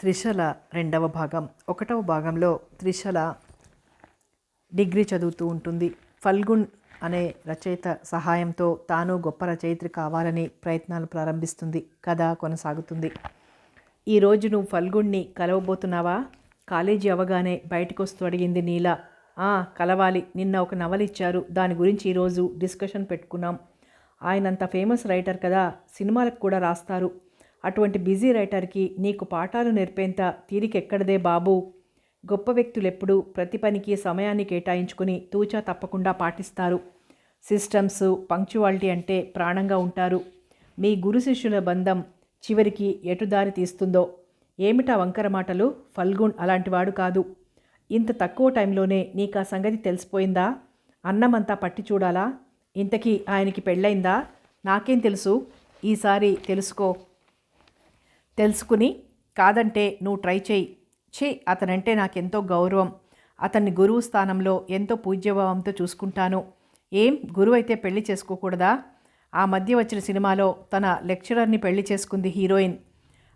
త్రిశల రెండవ భాగం. ఒకటవ భాగంలో త్రిశల డిగ్రీ చదువుతూ ఉంటుంది. ఫల్గుణ్ అనే రచయిత సహాయంతో తాను గొప్ప రచయిత్రి కావాలని ప్రయత్నాలు ప్రారంభిస్తుంది. కథ కొనసాగుతుంది. ఈరోజు నువ్వు ఫల్గుణ్ణి కలవబోతున్నావా? కాలేజీ అవగానే బయటకు వస్తూ అడిగింది నీల. కలవాలి. నిన్న ఒక నవల ఇచ్చారు. దాని గురించి ఈరోజు డిస్కషన్ పెట్టుకున్నాం. ఆయనంత ఫేమస్ రైటర్ కదా, సినిమాలకు కూడా రాస్తారు. అటువంటి బిజీ రైటర్కి నీకు పాఠాలు నేర్పేంత తీరికెక్కడదే బాబు. గొప్ప వ్యక్తులు ఎప్పుడూ ప్రతి పనికి సమయాన్ని కేటాయించుకుని తూచా తప్పకుండా పాటిస్తారు. సిస్టమ్స్, పంక్చువాలిటీ అంటే ప్రాణంగా ఉంటారు. మీ గురు శిష్యుల బంధం చివరికి ఎటు దారి తీస్తుందో. ఏమిటా వంకర మాటలు? ఫల్గుణ్ అలాంటివాడు కాదు. ఇంత తక్కువ టైంలోనే నీకు ఆ సంగతి తెలిసిపోయిందా? అన్నమంతా పట్టి చూడాలా? ఇంతకీ ఆయనకి పెళ్ళైందా? నాకేం తెలుసు. ఈసారి తెలుసుకుని కాదంటే నువ్వు ట్రై చేయి. అతనంటే నాకెంతో గౌరవం. అతన్ని గురువు స్థానంలో ఎంతో పూజ్యభావంతో చూసుకుంటాను. ఏం గురువు అయితే పెళ్లి చేసుకోకూడదా? ఆ మధ్య వచ్చిన సినిమాలో తన లెక్చరర్ని పెళ్లి చేసుకుంది హీరోయిన్.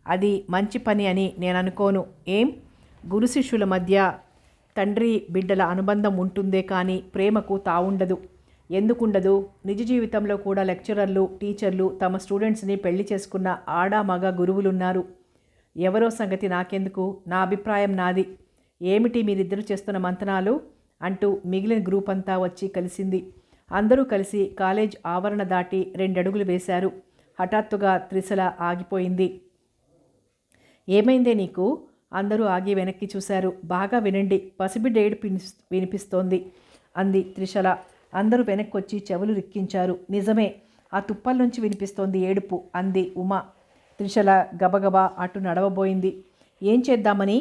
అది మంచి పని అని నేను అనుకోను. ఏం గురు శిష్యుల మధ్య తండ్రి బిడ్డల అనుబంధం ఉంటుందే కానీ ప్రేమకు తావుండదు. ఎందుకుండదు? నిజ జీవితంలో కూడా లెక్చరర్లు, టీచర్లు తమ స్టూడెంట్స్ని పెళ్లి చేసుకున్న ఆడా మగ గురువులున్నారు. ఎవరో సంగతి నాకెందుకు? నా అభిప్రాయం నాది. ఏమిటి మీరిద్దరు చేస్తున్న మంతనాలు? అంటూ మిగిలిన గ్రూప్ అంతా వచ్చి కలిసింది. అందరూ కలిసి కాలేజ్ ఆవరణ దాటి 2 అడుగులు వేశారు. హఠాత్తుగా త్రిశల ఆగిపోయింది. ఏమైందే నీకు? అందరూ ఆగి వెనక్కి చూశారు. బాగా వినండి, పసిబిడ్డ ఏడుపు వినిపిస్తోంది అంది త్రిశల. అందరూ వెనక్కొచ్చి చెవులు రిక్కించారు. నిజమే, ఆ తుప్పల నుంచి వినిపిస్తోంది ఏడుపు అంది ఉమ. త్రిశల గబగబా అటు నడవబోయింది. ఏం చేద్దామని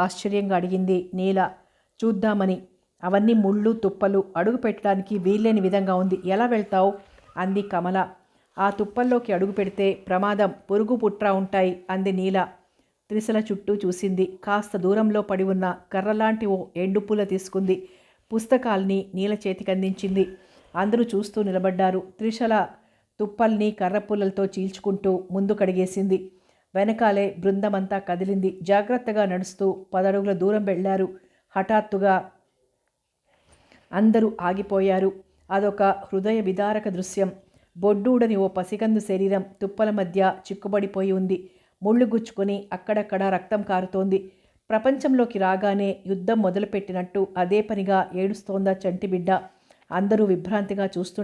ఆశ్చర్యంగా అడిగింది నీల. చూద్దామని. అవన్నీ ముళ్ళు తుప్పలు, అడుగు పెట్టడానికి వీల్లేని విధంగా ఉంది. ఎలా వెళ్తావు? అంది కమల. ఆ తుప్పల్లోకి అడుగు పెడితే ప్రమాదం, పురుగు పుట్ర ఉంటాయి అంది నీల. త్రిశల చుట్టూ చూసింది. కాస్త దూరంలో పడి ఉన్న కర్రలాంటి ఓ ఎండుపూల తీసుకుంది. పుస్తకాల్ని నీల చేతికందించింది. అందరూ చూస్తూ నిలబడ్డారు. త్రిశల తుప్పల్ని కర్రపుల్లలతో చీల్చుకుంటూ ముందు కడిగేసింది. వెనకాలే బృందమంతా కదిలింది. జాగ్రత్తగా నడుస్తూ 10 అడుగుల దూరం వెళ్లారు. హఠాత్తుగా అందరూ ఆగిపోయారు. అదొక హృదయ విదారక దృశ్యం. బొడ్డూడని ఓ పసికందు శరీరం తుప్పల మధ్య చిక్కుబడిపోయి ఉంది. ముళ్ళు గుచ్చుకొని అక్కడక్కడ రక్తం కారుతోంది. ప్రపంచంలోకి రాగానే యుద్ధం మొదలుపెట్టినట్టు అదే పనిగా ఏడుస్తోందా చంటిబిడ్డ. అందరూ విభ్రాంతిగా చూస్తూ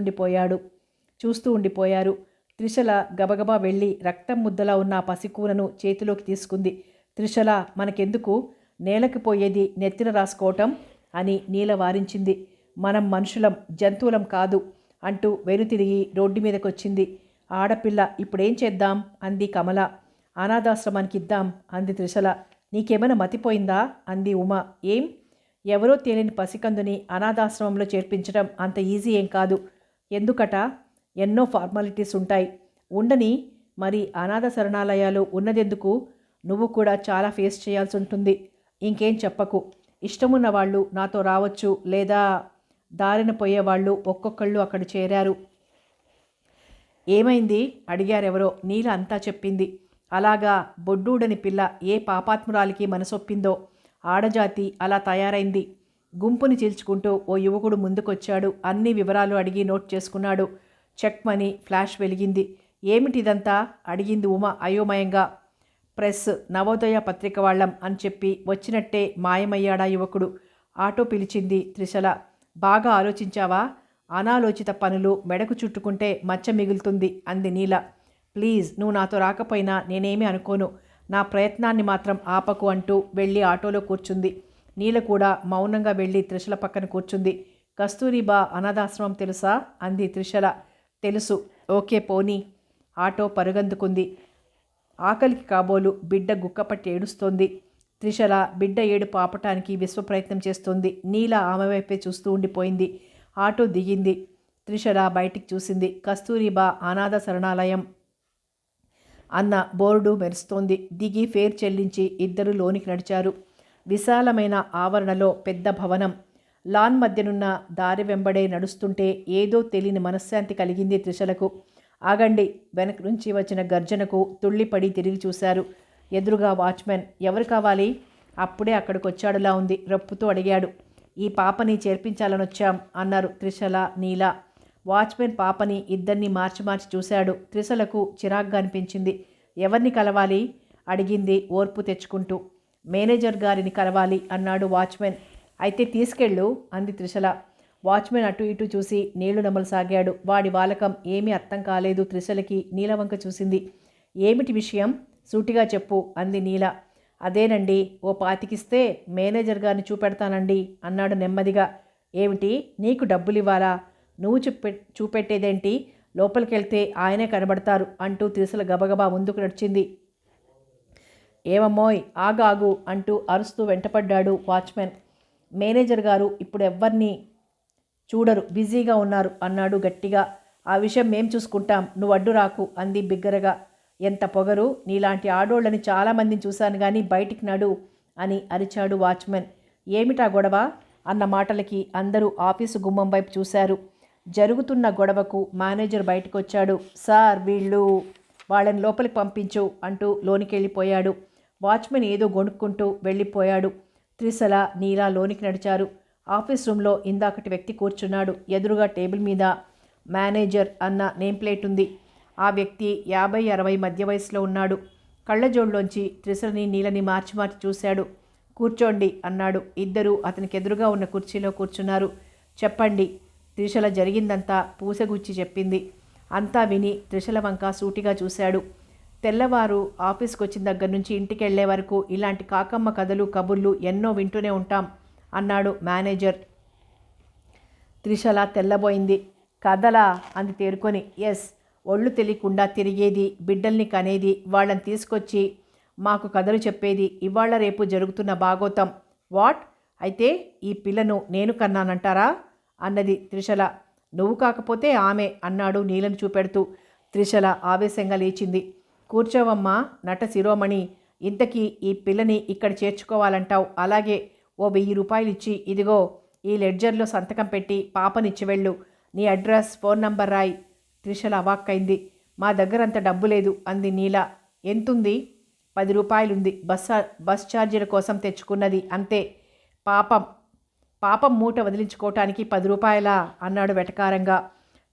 ఉండిపోయారు. త్రిశల గబగబా వెళ్ళి రక్తం ముద్దలా ఉన్న ఆ పసికూనను చేతిలోకి తీసుకుంది. త్రిశల, మనకెందుకు? నేలకి పోయేది నెత్తిన రాసుకోవటం అని నీల వారించింది. మనం మనుషులం, జంతువులం కాదు అంటూ వెనుతిరిగి రోడ్డు మీదకొచ్చింది. ఆడపిల్ల, ఇప్పుడేం చేద్దాం అంది కమల. అనాథాశ్రమానికి ఇద్దాం అంది త్రిశల. నీకేమైనా మతిపోయిందా అంది ఉమ. ఏం? ఎవరో తేలిని పసికందుని అనాథాశ్రమంలో చేర్పించడం అంత ఈజీ ఏం కాదు. ఎందుకట? ఎన్నో ఫార్మాలిటీస్ ఉంటాయి. ఉండని. మరి అనాథ శరణాలయాలు ఉన్నదెందుకు? నువ్వు కూడా చాలా ఫేస్ చేయాల్సి ఉంటుంది. ఇంకేం చెప్పకు. ఇష్టమున్న వాళ్ళు నాతో రావచ్చు, లేదా దారిన పోయేవాళ్ళు ఒక్కొక్కళ్ళు అక్కడ చేరారు. ఏమైంది అడిగారెవరో. నీల అంతా చెప్పింది. అలాగా, బొడ్డూడని పిల్ల ఏ పాపాత్మురాలికి మనసొప్పిందో. ఆడజాతి అలా తయారైంది. గుంపుని చీల్చుకుంటూ ఓ యువకుడు ముందుకొచ్చాడు. అన్ని వివరాలు అడిగి నోట్ చేసుకున్నాడు. చెక్మని ఫ్లాష్ వెలిగింది. ఏమిటిదంతా అడిగింది ఉమ అయోమయంగా. ప్రెస్, నవోదయ పత్రిక వాళ్ళం అని చెప్పి వచ్చినట్టే మాయమయ్యాడా యువకుడు. ఆటో పిలిచింది త్రిశల. బాగా ఆలోచించావా? అనాలోచిత పనులు మెడకు చుట్టుకుంటే మచ్చ మిగులుతుంది అంది నీల. ప్లీజ్, నువ్వు నాతో రాకపోయినా నేనేమీ అనుకోను. నా ప్రయత్నాన్ని మాత్రం ఆపకు అంటూ వెళ్ళి ఆటోలో కూర్చుంది. నీల కూడా మౌనంగా వెళ్ళి త్రిశల పక్కన కూర్చుంది. కస్తూరిబా అనాథాశ్రమం తెలుసా అంది త్రిశల. తెలుసు. ఓకే పోనీ. ఆటో పరుగందుకుంది. ఆకలికి కాబోలు బిడ్డ గుక్కపట్టి ఏడుస్తోంది. త్రిశల బిడ్డ ఏడుపు ఆపటానికి విశ్వప్రయత్నం చేస్తోంది. నీల ఆమె వైపే చూస్తూ ఉండిపోయింది. ఆటో దిగింది. త్రిశల బయటికి చూసింది. కస్తూరిబా అనాథ శరణాలయం అన్న బోర్డు మెరుస్తోంది. దిగి ఫేర్ చెల్లించి ఇద్దరు లోనికి నడిచారు. విశాలమైన ఆవరణలో పెద్ద భవనం. లాన్ మధ్యనున్న దారి వెంబడే నడుస్తుంటే ఏదో తెలియని మనశ్శాంతి కలిగింది త్రిశలకు. ఆగండి. వెనక నుంచి వచ్చిన గర్జనకు తుళ్ళిపడి తిరిగి చూశారు. ఎదురుగా వాచ్మెన్. ఎవరు కావాలి? అప్పుడే అక్కడికి వచ్చాడులా ఉంది. రప్పుతూ అడిగాడు. ఈ పాపని చేర్పించాలనొచ్చాం అన్నారు త్రిశల, నీల. వాచ్మెన్ పాపని ఇద్దరిని మార్చి మార్చి చూశాడు. త్రిశలకు చిరాగ్గా అనిపించింది. ఎవరిని కలవాలి అడిగింది ఓర్పు తెచ్చుకుంటూ. మేనేజర్ గారిని కలవాలి అన్నాడు వాచ్మెన్. అయితే తీసుకెళ్ళు అంది త్రిశల. వాచ్మెన్ అటు ఇటు చూసి నీళ్లు నమలసాగాడు. వాడి వాలకం ఏమీ అర్థం కాలేదు త్రిశలకి. నీలవంక చూసింది. ఏమిటి విషయం? సూటిగా చెప్పు అంది నీల. అదేనండి, ఓ పాతికిస్తే మేనేజర్ గారిని చూపెడతానండి అన్నాడు నెమ్మదిగా. ఏమిటి, నీకు డబ్బులివ్వాలా? నువ్వు చూపెట్టేదేంటి? లోపలికెళ్తే ఆయనే కనబడతారు అంటూ త్రిశల గబగబా ముందుకు నడిచింది. ఏమమ్మోయ్, ఆగాగు అంటూ అరుస్తూ వెంటపడ్డాడు వాచ్మెన్. మేనేజర్ గారు ఇప్పుడు ఎవ్వరిని చూడరు, బిజీగా ఉన్నారు అన్నాడు గట్టిగా. ఆ విషయం మేం చూసుకుంటాం, నువ్వు అడ్డు రాకు అంది బిగ్గరగా. ఎంత పొగరు! నీలాంటి ఆడోళ్ళని చాలామందిని చూశాను కానీ బయటికి నడు అని అరిచాడు వాచ్మెన్. ఏమిటా గొడవ అన్న మాటలకి అందరూ ఆఫీసు గుమ్మం వైపు చూశారు. జరుగుతున్న గొడవకు మేనేజర్ బయటకొచ్చాడు. సార్, వాళ్ళని లోపలికి పంపించు అంటూ లోనికి వెళ్ళిపోయాడు. వాచ్మెన్ ఏదో గొణుక్కుంటూ వెళ్ళిపోయాడు. త్రిశల, నీల లోనికి నడిచారు. ఆఫీస్ రూమ్లో ఇందాకటి వ్యక్తి కూర్చున్నాడు. ఎదురుగా టేబుల్ మీద మేనేజర్ అన్న నేమ్ ప్లేట్ ఉంది. ఆ వ్యక్తి 50-60 మధ్య వయసులో ఉన్నాడు. కళ్ళజోడ్లోంచి త్రిశలని, నీలని మార్చి మార్చి చూశాడు. కూర్చోండి అన్నాడు. ఇద్దరూ అతనికి ఎదురుగా ఉన్న కుర్చీలో కూర్చున్నారు. చెప్పండి. త్రిశల జరిగిందంతా పూసగుచ్చి చెప్పింది. అంతా విని త్రిశల వంక సూటిగా చూశాడు. తెల్లవారు ఆఫీస్కి వచ్చిన దగ్గర నుంచి ఇంటికి వెళ్లే వరకు ఇలాంటి కాకమ్మ కథలు, కబుర్లు ఎన్నో వింటూనే ఉంటాం అన్నాడు మేనేజర్. త్రిశల తెల్లబోయింది. కథలా అంది తేరుకొని. ఎస్, ఒళ్ళు తెలియకుండా తిరిగేది, బిడ్డల్ని కనేది, వాళ్ళని తీసుకొచ్చి మాకు కథలు చెప్పేది, ఇవాళ రేపు జరుగుతున్న భాగోతం. వాట్? అయితే ఈ పిల్లను నేను కన్నానంటారా అన్నది త్రిశల. నువ్వు కాకపోతే ఆమె అన్నాడు నీలను చూపెడుతూ. త్రిశల ఆవేశంగా లేచింది. కూర్చోవమ్మా నట శిరోమణి, ఇంతకీ ఈ పిల్లని ఇక్కడ చేర్చుకోవాలంటావు. అలాగే ఓ 1000 రూపాయలు ఇచ్చి ఇదిగో ఈ లెడ్జర్లో సంతకం పెట్టి పాపనిచ్చి వెళ్ళు. నీ అడ్రస్, ఫోన్ నంబర్ రాయి. త్రిశల అవాక్కైంది. మా దగ్గర అంత డబ్బు లేదు అంది నీల. ఎంతుంది? 10 రూపాయలుంది. బస్ ఛార్జీల కోసం తెచ్చుకున్నది అంతే. పాపం మూట వదిలించుకోవటానికి 10 రూపాయలా అన్నాడు వెటకారంగా.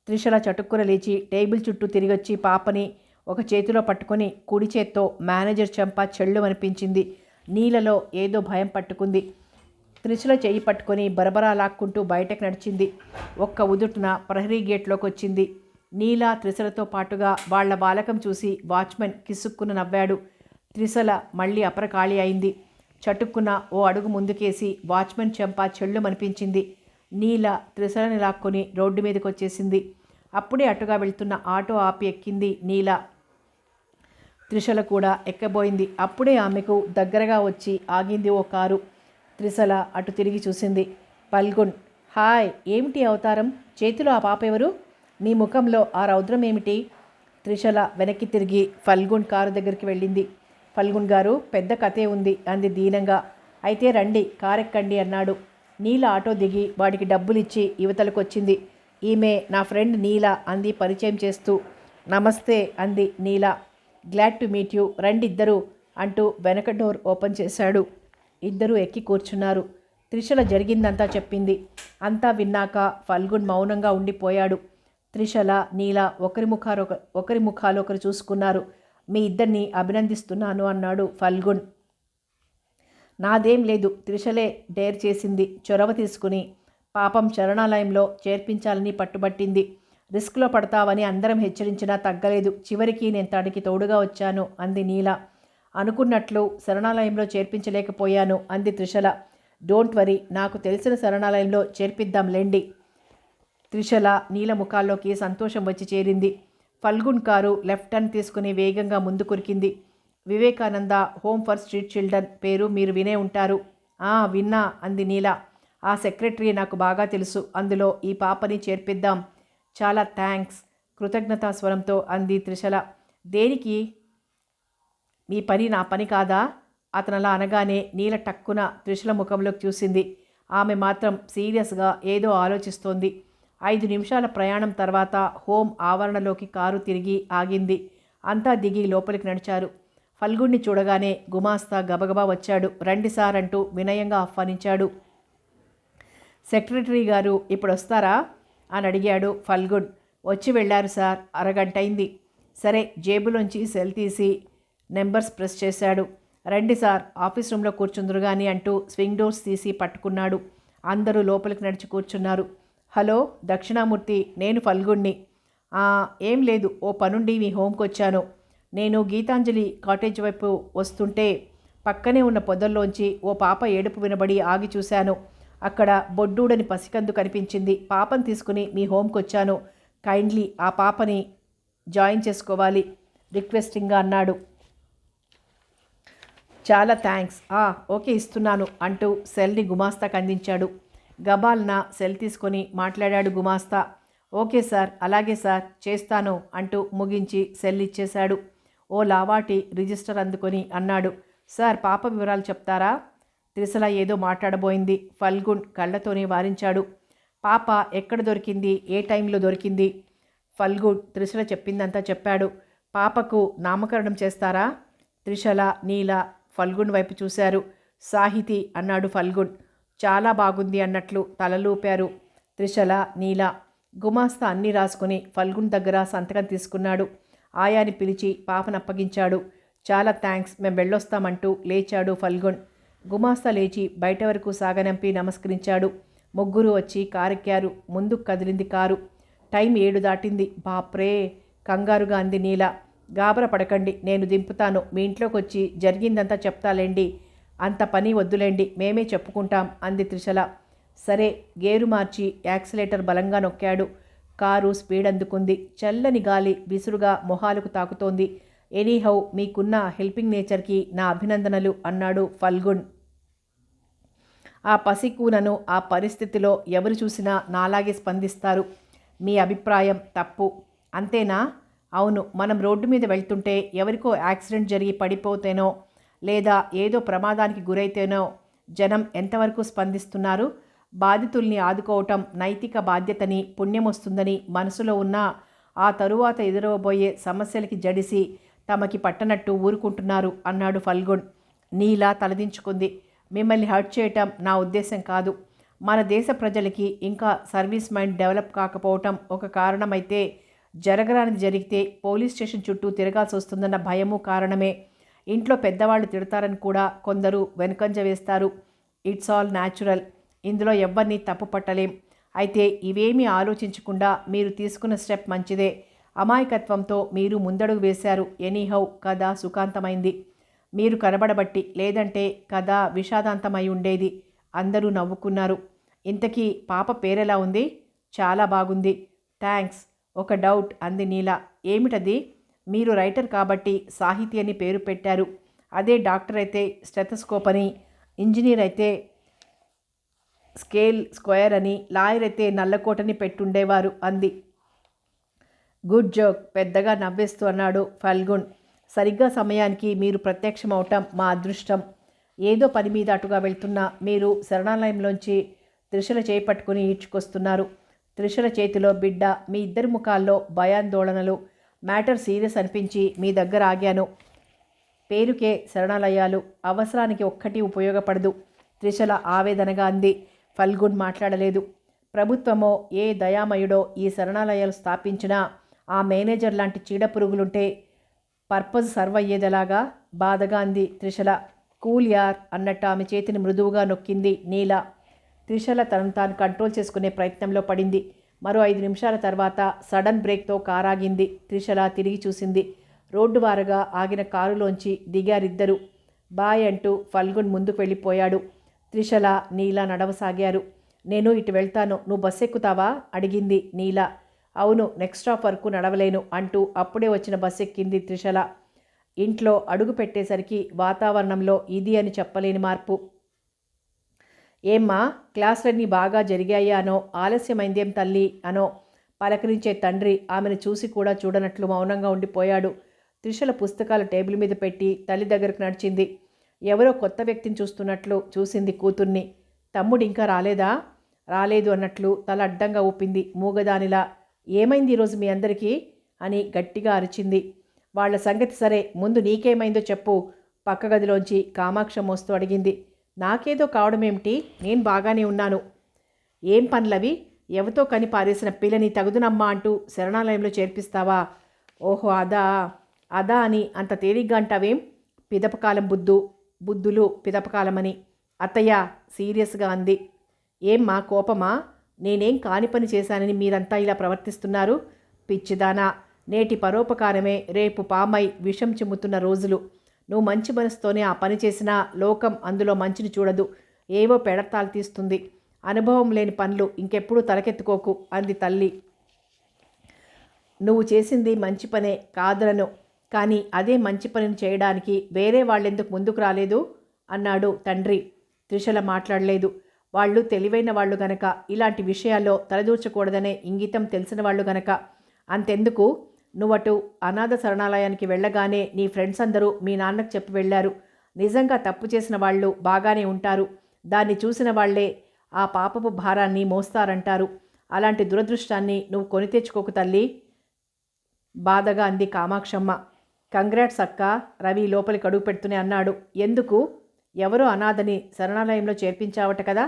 త్రిశల చటుక్కున లేచి టేబుల్ చుట్టూ తిరిగొచ్చి పాపని ఒక చేతిలో పట్టుకొని కుడి చేత్తో మేనేజర్ చెంప చెళ్ళు అనిపించింది. నీలలో ఏదో భయం పట్టుకుంది. త్రిశల చెయ్యి పట్టుకొని బరబరా లాక్కుంటూ బయటకు నడిచింది. ఒక్క ఉదుటున ప్రహరీ గేట్లోకి వచ్చింది. నీల, త్రిశలతో పాటుగా వాళ్ల బాలకం చూసి వాచ్మెన్ కిసుక్కున నవ్వాడు. త్రిశల మళ్ళీ అపరకాళి అయింది. చటుక్కున ఓ అడుగు ముందుకేసి వాచ్మెన్ చెంప చెళ్ళు అనిపించింది. నీల త్రిశలని లాక్కొని రోడ్డు మీదకి వచ్చేసింది. అప్పుడే అటుగా వెళ్తున్న ఆటో ఆపి ఎక్కింది నీల. త్రిశల కూడా ఎక్కబోయింది. అప్పుడే ఆమెకు దగ్గరగా వచ్చి ఆగింది ఓ కారు. త్రిశల అటు తిరిగి చూసింది. ఫల్గుణ్. హాయ్, ఏమిటి అవతారం? చేతిలో ఆ పాప ఎవరు? మీ ముఖంలో ఆ రౌద్రం ఏమిటి? త్రిశల వెనక్కి తిరిగి ఫల్గుణ్ కారు దగ్గరికి వెళ్ళింది. ఫల్గుణ్ గారు, పెద్ద కథే ఉంది అంది దీనంగా. అయితే రండి, కారెక్కండి అన్నాడు. నీల ఆటో దిగి వాడికి డబ్బులిచ్చి యువతలకు వచ్చింది. ఈమె నా ఫ్రెండ్ నీల అంది పరిచయం చేస్తూ. నమస్తే అంది నీల. గ్లాడ్ టు మీట్ యూ, రండి ఇద్దరు అంటూ వెనక డోర్ ఓపెన్ చేశాడు. ఇద్దరూ ఎక్కి కూర్చున్నారు. త్రిశల జరిగిందంతా చెప్పింది. అంతా విన్నాక ఫల్గుణ్ మౌనంగా ఉండిపోయాడు. త్రిశల, నీల ఒకరి ముఖాలు ఒకరు చూసుకున్నారు. మీ ఇద్దరిని అభినందిస్తున్నాను అన్నాడు ఫల్గుణ్. నాదేం లేదు, త్రిశలే డేర్ చేసింది. చొరవ తీసుకుని పాపం శరణాలయంలో చేర్పించాలని పట్టుబట్టింది. రిస్క్లో పడతావని అందరం హెచ్చరించినా తగ్గలేదు. చివరికి నేను తనకి తోడుగా వచ్చాను అంది నీల. అనుకున్నట్లు శరణాలయంలో చేర్పించలేకపోయాను అంది త్రిశల. డోంట్ వరీ, నాకు తెలిసిన శరణాలయంలో చేర్పిద్దాంలేండి. త్రిశల, నీల ముఖాల్లోకి సంతోషం వచ్చి చేరింది. ఫల్గుణ్ కారు లెఫ్ట్ టర్న్ తీసుకుని వేగంగా ముందు కురికింది. Vivekananda home for street children పేరు మీరు వినే ఉంటారు. విన్నా అంది నీల. ఆ సెక్రటరీ నాకు బాగా తెలుసు. అందులో ఈ పాపని చేర్పిద్దాం. చాలా థ్యాంక్స్ కృతజ్ఞతా స్వరంతో అంది త్రిశల. దేనికి? మీ పని నా పని కాదా? అతనలా అనగానే నీల టక్కున త్రిశల ముఖంలోకి చూసింది. ఆమె మాత్రం సీరియస్గా ఏదో ఆలోచిస్తోంది. 5 నిమిషాల ప్రయాణం తర్వాత హోమ్ ఆవరణలోకి కారు తిరిగి ఆగింది. అంతా దిగి లోపలికి నడిచారు. ఫల్గుణ్ణి చూడగానే గుమాస్తా గబగబా వచ్చాడు. రండి సార్ అంటూ వినయంగా ఆహ్వానించాడు. సెక్రటరీ గారు ఇప్పుడు వస్తారా అని అడిగాడు ఫల్గుణ్. వచ్చి వెళ్ళారు సార్, అరగంటైంది. సరే, జేబులోంచి సెల్ తీసి నెంబర్స్ ప్రెస్ చేశాడు. రండి సార్, ఆఫీస్ రూమ్లో కూర్చుందరు కానీ అంటూ స్వింగ్ డోర్స్ తీసి పట్టుకున్నాడు. అందరూ లోపలికి నడిచి కూర్చున్నారు. హలో దక్షిణామూర్తి, నేను ఫల్గుణ్ణి. ఏం లేదు, ఓ పనుండి మీ హోమ్కి వచ్చాను. నేను గీతాంజలి కాటేజ్ వైపు వస్తుంటే పక్కనే ఉన్న పొదల్లోంచి ఓ పాప ఏడుపు వినబడి ఆగి చూశాను. అక్కడ బొడ్డూడని పసికందు కనిపించింది. పాపను తీసుకుని మీ హోమ్కి వచ్చాను. కైండ్లీ ఆ పాపని జాయిన్ చేసుకోవాలి రిక్వెస్టింగ్గా అన్నాడు. చాలా థ్యాంక్స్. ఓకే ఇస్తున్నాను అంటూ సెల్ని గుమాస్తాకు అందించాడు. గబాల్న సెల్ తీసుకొని మాట్లాడాడు గుమాస్తా. ఓకే సార్, అలాగే సార్, చేస్తాను అంటూ ముగించి సెల్ ఇచ్చేశాడు. ఓ లావాటి రిజిస్టర్ అందుకొని అన్నాడు. సార్, పాప వివరాలు చెప్తారా? త్రిసల ఏదో మాట్లాడబోయింది. ఫల్గుణ్ కళ్ళతోనే వారించాడు. పాప ఎక్కడ దొరికింది, ఏ టైంలో దొరికింది? ఫల్గుణ్ త్రిశల చెప్పిందంతా చెప్పాడు. పాపకు నామకరణం చేస్తారా? త్రిశల, నీల ఫల్గుణ్ వైపు చూశారు. సాహితి అన్నాడు ఫల్గుణ్. చాలా బాగుంది అన్నట్లు తలలూపారు త్రిశల, నీల. గుమాస్తా అన్నీ రాసుకుని ఫల్గుణ్ దగ్గర సంతకం తీసుకున్నాడు. ఆయాని పిలిచి పాపను అప్పగించాడు. చాలా థ్యాంక్స్, మేము వెళ్ళొస్తామంటూ లేచాడు ఫల్గుణ్. గుమాస్తా లేచి బయట వరకు సాగనంపి నమస్కరించాడు. ముగ్గురు వచ్చి కారెక్కారు. ముందుకు కదిలింది కారు. టైం 7 దాటింది. బాప్రే, కంగారుగా అంది నీల. గాబర పడకండి, నేను దింపుతాను. మీ ఇంట్లోకి వచ్చి జరిగిందంతా చెప్తాలేండి. అంత పని వద్దులేండి, మేమే చెప్పుకుంటాం అంది త్రిశల. సరే, గేరు మార్చి యాక్సిలేటర్ బలంగా నొక్కాడు. కారు స్పీడ్ అందుకుంది. చల్లని గాలి విసురుగా మొహాలకు తాకుతోంది. ఎనీహౌ, మీకున్న హెల్పింగ్ నేచర్కి నా అభినందనలు అన్నాడు ఫల్గుణ్. ఆ పసికూనను ఆ పరిస్థితిలో ఎవరు చూసినా నాలాగే స్పందిస్తారు. మీ అభిప్రాయం తప్పు, అంతేనా? అవును, మనం రోడ్డు మీద వెళ్తుంటే ఎవరికో యాక్సిడెంట్ జరిగి పడిపోతేనో లేదా ఏదో ప్రమాదానికి గురైతేనో జనం ఎంతవరకు స్పందిస్తున్నారు? బాధితుల్ని ఆదుకోవటం నైతిక బాధ్యతని, పుణ్యం వస్తుందని మనసులో ఉన్న ఆ తరువాత ఎదురవబోయే సమస్యలకి జడిసి తమకి పట్టనట్టు ఊరుకుంటున్నారు అన్నాడు ఫల్గుణ్. నీలా తలదించుకుంది. మిమ్మల్ని హర్ట్ చేయటం నా ఉద్దేశం కాదు. మన దేశ ప్రజలకి ఇంకా సర్వీస్ మైండ్ డెవలప్ కాకపోవటం ఒక కారణమైతే, జరగరానిది జరిగితే పోలీస్ స్టేషన్ చుట్టూ తిరగాల్సి వస్తుందన్న భయము కారణమే. ఇంట్లో పెద్దవాళ్ళు తిడతారని కూడా కొందరు వెనుకంజ వేస్తారు. It's all natural. ఇందులో ఎవ్వరిని తప్పు పట్టలేం. అయితే ఇవేమీ ఆలోచించకుండా మీరు తీసుకున్న స్టెప్ మంచిదే. అమాయకత్వంతో మీరు ముందడుగు వేశారు. ఎనీహౌ, కథ సుఖాంతమైంది. మీరు కనబడబట్టి, లేదంటే కథ విషాదాంతమై ఉండేది. అందరూ నవ్వుకున్నారు. ఇంతకీ పాప పేరెలా ఉంది? చాలా బాగుంది. థ్యాంక్స్. ఒక డౌట్ అంది నీల. ఏమిటది? మీరు రైటర్ కాబట్టి సాహితీ అని పేరు పెట్టారు. అదే డాక్టర్ అయితే స్టెథోస్కోప్ అని, ఇంజనీర్ అయితే స్కేల్ స్క్వేర్ అని, లాయర్ అయితే నల్లకోటని పెట్టుండేవారు అంది. గుడ్ జోక్, పెద్దగా నవ్వేస్తూ అన్నాడు ఫల్గుణ్. సరిగ్గా సమయానికి మీరు ప్రత్యక్షమవటం మా అదృష్టం. ఏదో పని మీద అటుగా వెళ్తున్న మీరు శరణాలయంలోంచి త్రిశల చేపట్టుకుని ఈడ్చుకొస్తున్నారు. త్రిశల చేతిలో బిడ్డ. మీ ఇద్దరి ముఖాల్లో భయాందోళనలు. మ్యాటర్ సీరియస్ అనిపించి మీ దగ్గర ఆగాను. పేరుకే శరణాలయాలు, అవసరానికి ఒక్కటి ఉపయోగపడదు. త్రిశల ఆవేదనగా అంది. ఫల్గుణ్ మాట్లాడలేదు. ప్రభుత్వమో ఏ దయామయుడో ఈ శరణాలయాలు స్థాపించినా ఆ మేనేజర్ లాంటి చీడపురుగులుంటే పర్పస్ సర్వ్ అయ్యేదెలాగా? బాధగా అంది త్రిశల. కూల్ యార్ అన్నట్టు ఆమె చేతిని మృదువుగా నొక్కింది నీల. త్రిశల తనను తాను కంట్రోల్ చేసుకునే ప్రయత్నంలో పడింది. మరో 5 నిమిషాల తర్వాత సడన్ బ్రేక్తో కారాగింది. త్రిశల తిరిగి చూసింది. రోడ్డు వారగా ఆగిన కారులోంచి దిగారిద్దరు. బాయ్ అంటూ ఫల్గుణ్ ముందుకు వెళ్ళిపోయాడు. త్రిశల, నీల నడవసాగారు. నేను ఇటు వెళ్తాను, నువ్వు బస్సు ఎక్కుతావా అడిగింది నీల. అవును, నెక్స్ట్ స్టాప్ వరకు నడవలేను అంటూ అప్పుడే వచ్చిన బస్సు ఎక్కింది త్రిశల. ఇంట్లో అడుగు పెట్టేసరికి వాతావరణంలో ఇది అని చెప్పలేని మార్పు. ఏమ్మా, క్లాసులన్నీ బాగా జరిగాయా అనో, ఆలస్యమైందేం తల్లి అనో పలకరించే తండ్రి ఆమెను చూసి కూడా చూడనట్లు మౌనంగా ఉండిపోయాడు. త్రిశల పుస్తకాలు టేబుల్ మీద పెట్టి తల్లి దగ్గరకు నడిచింది. ఎవరో కొత్త వ్యక్తిని చూస్తున్నట్లు చూసింది కూతుర్ని. తమ్ముడు ఇంకా రాలేదా? రాలేదు అన్నట్లు తల అడ్డంగా ఊపింది మూగదానిలా. ఏమైంది ఈరోజు మీ అందరికీ అని గట్టిగా అరిచింది. వాళ్ళ సంగతి సరే, ముందు నీకేమైందో చెప్పు, పక్క గదిలోంచి కామాక్షం వస్తూ అడిగింది. నాకేదో కావడమేమిటి, నేను బాగానే ఉన్నాను. ఏం పనులవి? ఎవతో కని పారేసిన పిల్లని తగుదునమ్మా అంటూ శరణాలయంలో చేర్పిస్తావా? ఓహో అదా అదా అని అంత తేలిగ్గా అంటావేం? పిదపకాలం బుద్ధులు పిదపకాలమని. అత్తయ్య సీరియస్గా అంది. ఏం మా కోపమా? నేనేం కాని పని చేశానని మీరంతా ఇలా ప్రవర్తిస్తున్నారు? పిచ్చిదానా, నేటి పరోపకారమే రేపు పామై విషం చిమ్ముతున్న రోజులు. నువ్వు మంచి మనసుతోనే ఆ పని చేసినా లోకం అందులో మంచిని చూడదు, ఏవో పెడతాలు తీస్తుంది. అనుభవం లేని పనులు ఇంకెప్పుడు తలకెత్తుకోకు అంది తల్లి. నువ్వు చేసింది మంచి పనే కాదలను, కానీ అదే మంచి పనిని చేయడానికి వేరే వాళ్ళెందుకు ముందుకు రాలేదు అన్నాడు తండ్రి. త్రిషల మాట్లాడలేదు. వాళ్ళు తెలివైన వాళ్ళు గనక, ఇలాంటి విషయాల్లో తలదూర్చకూడదనే ఇంగితం తెలిసిన వాళ్ళు గనక. అంతెందుకు, నువ్వటు అనాథ శరణాలయానికి వెళ్ళగానే నీ ఫ్రెండ్స్ అందరూ మీ నాన్నకు చెప్పి వెళ్ళారు. నిజంగా తప్పు చేసిన వాళ్ళు బాగానే ఉంటారు, దాన్ని చూసిన వాళ్లే ఆ పాపపు భారాన్ని మోస్తారంటారు. అలాంటి దురదృష్టాన్ని నువ్వు కొని తెచ్చుకోకు తల్లి, బాధగా అంది కామాక్షమ్మ. కంగ్రాట్స్ అక్క, రవి లోపలికి అడుగు పెడుతూనే అన్నాడు. ఎందుకు? ఎవరో అనాథని శరణాలయంలో చేర్పించావట కదా?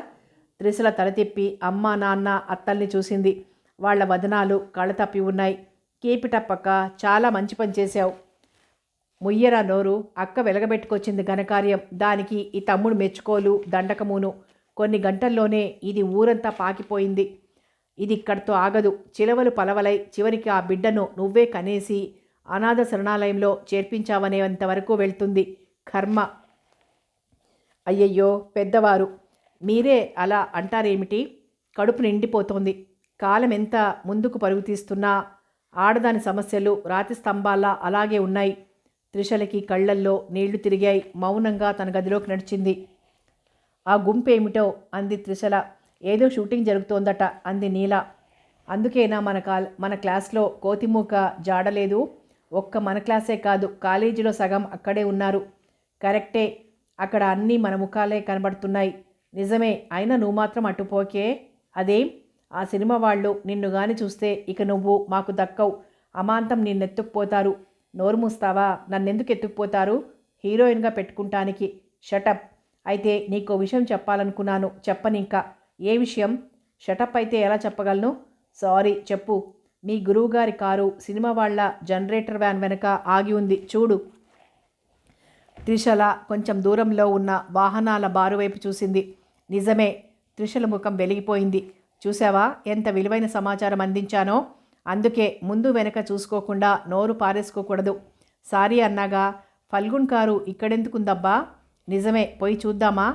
త్రిశల తల తిప్పి అమ్మ నాన్న అత్తల్ని చూసింది. వాళ్ల వదనాలు కళ్ళతప్పి ఉన్నాయి. కీపిటప్పక్క, చాలా మంచి పని చేశావు. ముయ్యరా నోరు, అక్క వెలగబెట్టుకొచ్చింది ఘనకార్యం. దానికి ఈ తమ్ముడు మెచ్చుకోలు దండకమును. కొన్ని గంటల్లోనే ఇది ఊరంతా పాకిపోయింది. ఇది ఇక్కడితో ఆగదు. చిలవలు పలవలై చివరికి ఆ బిడ్డను నువ్వే కనేసి అనాథ శరణాలయంలో చేర్పించావనేంతవరకు వెళ్తుంది. కర్మ. అయ్యయ్యో పెద్దవారు, మీరే అలా అంటారేమిటి? కడుపు నిండిపోతోంది. కాలం ఎంత ముందుకు పరుగు తీస్తున్నా ఆడదాని సమస్యలు రాతి స్తంభాల్లా అలాగే ఉన్నాయి. త్రిశలకి కళ్ళల్లో నీళ్లు తిరిగాయి. మౌనంగా తన గదిలోకి నడిచింది. ఆ గుంపేమిటో అంది త్రిశల. ఏదో షూటింగ్ జరుగుతోందట అంది నీల. అందుకేనా మన క్లాస్లో కోతిమూక జాడలేదు? ఒక్క మన క్లాసే కాదు, కాలేజీలో సగం అక్కడే ఉన్నారు. కరెక్టే, అక్కడ అన్నీ మన ముఖాలే కనబడుతున్నాయి. నిజమే, అయినా నువ్వు మాత్రం అటుపోకే. అదేం? ఆ సినిమా వాళ్ళు నిన్ను గాని చూస్తే ఇక నువ్వు మాకు దక్కవు. అమాంతం నిన్నెత్తుకుపోతారు. నోరు మూస్తావా? నన్నెందుకు ఎత్తుకుపోతారు? హీరోయిన్గా పెట్టుకుంటానికి. షటప్. అయితే నీకో విషయం చెప్పాలనుకున్నాను, చెప్పనింకా. ఏ విషయం? షటప్ అయితే ఎలా చెప్పగలను? సారీ, చెప్పు. మీ గురువుగారి కారు సినిమా వాళ్ళ జనరేటర్ వ్యాన్ వెనక ఆగి ఉంది చూడు. త్రిశల కొంచెం దూరంలో ఉన్న వాహనాల బారు వైపు చూసింది. నిజమే. త్రిశల ముఖం వెలిగిపోయింది. చూసావా ఎంత విలువైన సమాచారం అందించానో? అందుకే ముందు వెనక చూసుకోకుండా నోరు పారేసుకోకూడదు. సారీ అన్నాగా. ఫల్గున్ కారు ఇక్కడెందుకుందబ్బా? నిజమే, పోయి చూద్దామా?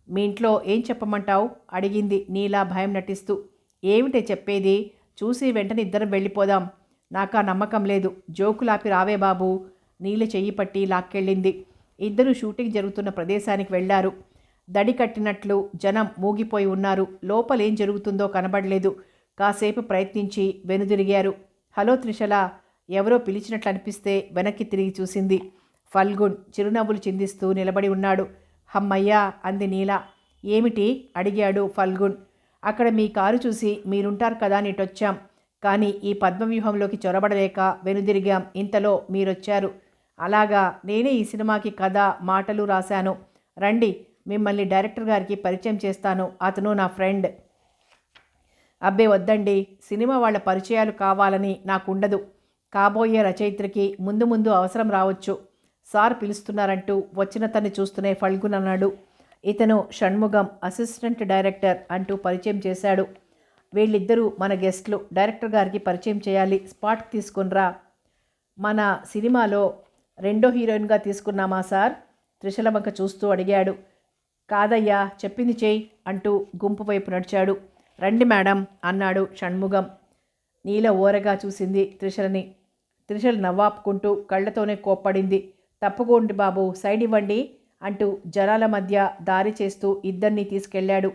మీ ఇంట్లో ఏం చెప్పమంటావు అడిగింది నీలా భయం నటిస్తూ. ఏమిటే చెప్పేది? చూసి వెంటనే ఇద్దరం వెళ్ళిపోదాం. నాకా నమ్మకం లేదు. జోకులాపి రావే బాబు. నీళ్ళ చెయ్యి పట్టి లాక్కెళ్ళింది. ఇద్దరు షూటింగ్ జరుగుతున్న ప్రదేశానికి వెళ్లారు. దడి కట్టినట్లు జనం మూగిపోయి ఉన్నారు. లోపలేం జరుగుతుందో కనబడలేదు. కాసేపు ప్రయత్నించి వెనుదిరిగారు. హలో త్రిశల, ఎవరో పిలిచినట్లు అనిపిస్తే వెనక్కి తిరిగి చూసింది. ఫల్గున్ చిరునవ్వులు చిందిస్తూ నిలబడి ఉన్నాడు. హమ్మయ్యా అంది నీల. ఏమిటి అడిగాడు ఫల్గున్. అక్కడ మీ కారు చూసి మీరుంటారు కదా నీటొచ్చాం, కానీ ఈ పద్మవ్యూహంలోకి చొరబడలేక వెనుదిరిగాం. ఇంతలో మీరొచ్చారు. అలాగా, నేనే ఈ సినిమాకి కథ మాటలు రాశాను. రండి, మిమ్మల్ని డైరెక్టర్ గారికి పరిచయం చేస్తాను. అతను నా ఫ్రెండ్. అబ్బే వద్దండి, సినిమా వాళ్ళ పరిచయాలు కావాలని నాకుండదు. కాబోయే రచయిత్రికి ముందు ముందు అవసరం రావచ్చు. సార్ పిలుస్తున్నారంటూ వచ్చిన తన్ని చూస్తూనే ఫల్గున్ అన్నాడు. ఇతను షణ్ముగం, అసిస్టెంట్ డైరెక్టర్ అంటూ పరిచయం చేశాడు. వీళ్ళిద్దరూ మన గెస్ట్లు. డైరెక్టర్ గారికి పరిచయం చేయాలి. స్పాట్కి తీసుకునిరా. మన సినిమాలో రెండో హీరోయిన్గా తీసుకున్నామా సార్? త్రిశల వంక చూస్తూ అడిగాడు. కాదయ్యా, చెప్పింది చేయి అంటూ గుంపు వైపు నడిచాడు. రండి మేడం అన్నాడు షణ్ముగం. నీల ఓరగా చూసింది త్రిశలని. త్రిశల నవ్వాపుకుంటూ కళ్ళతోనే కోప్పడింది. తప్పుకోండి బాబు, సైడ్ ఇవ్వండి అంటూ జనాల మధ్య దారి చేస్తూ ఇద్దరినీ తీసుకెళ్లాడు.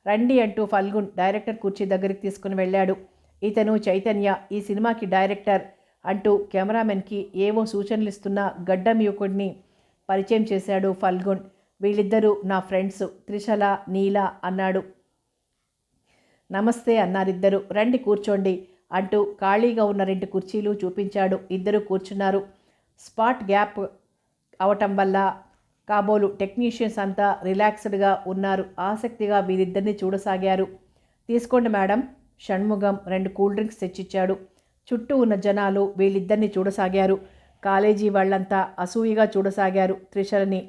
రండి అంటూ ఫల్గున్ డైరెక్టర్ కుర్చీ దగ్గరికి తీసుకుని వెళ్ళాడు. ఇతను చైతన్య, ఈ సినిమాకి డైరెక్టర్ అంటూ కెమెరామెన్కి ఏవో సూచనలు ఇస్తున్న గడ్డం యువకుడిని పరిచయం చేశాడు ఫల్గున్. వీళ్ళిద్దరూ నా ఫ్రెండ్స్, త్రిశల, నీల అన్నాడు. నమస్తే అన్నారిద్దరు. రండి కూర్చోండి అంటూ ఖాళీగా ఉన్న 2 కుర్చీలు చూపించాడు. ఇద్దరు కూర్చున్నారు. స్పాట్ గ్యాప్ అవటం వల్ల కాబోలు టెక్నీషియన్స్ అంతా రిలాక్స్డ్గా ఉన్నారు. ఆసక్తిగా వీరిద్దరిని చూడసాగారు. తీసుకోండి మేడం. షణ్ముగం 2 కూల్ డ్రింక్స్ తెచ్చిచ్చాడు. చుట్టూ ఉన్న జనాలు వీళ్ళిద్దరిని చూడసాగారు. కాలేజీ వాళ్ళంతా అసూయగా చూడసాగారు త్రిషలని.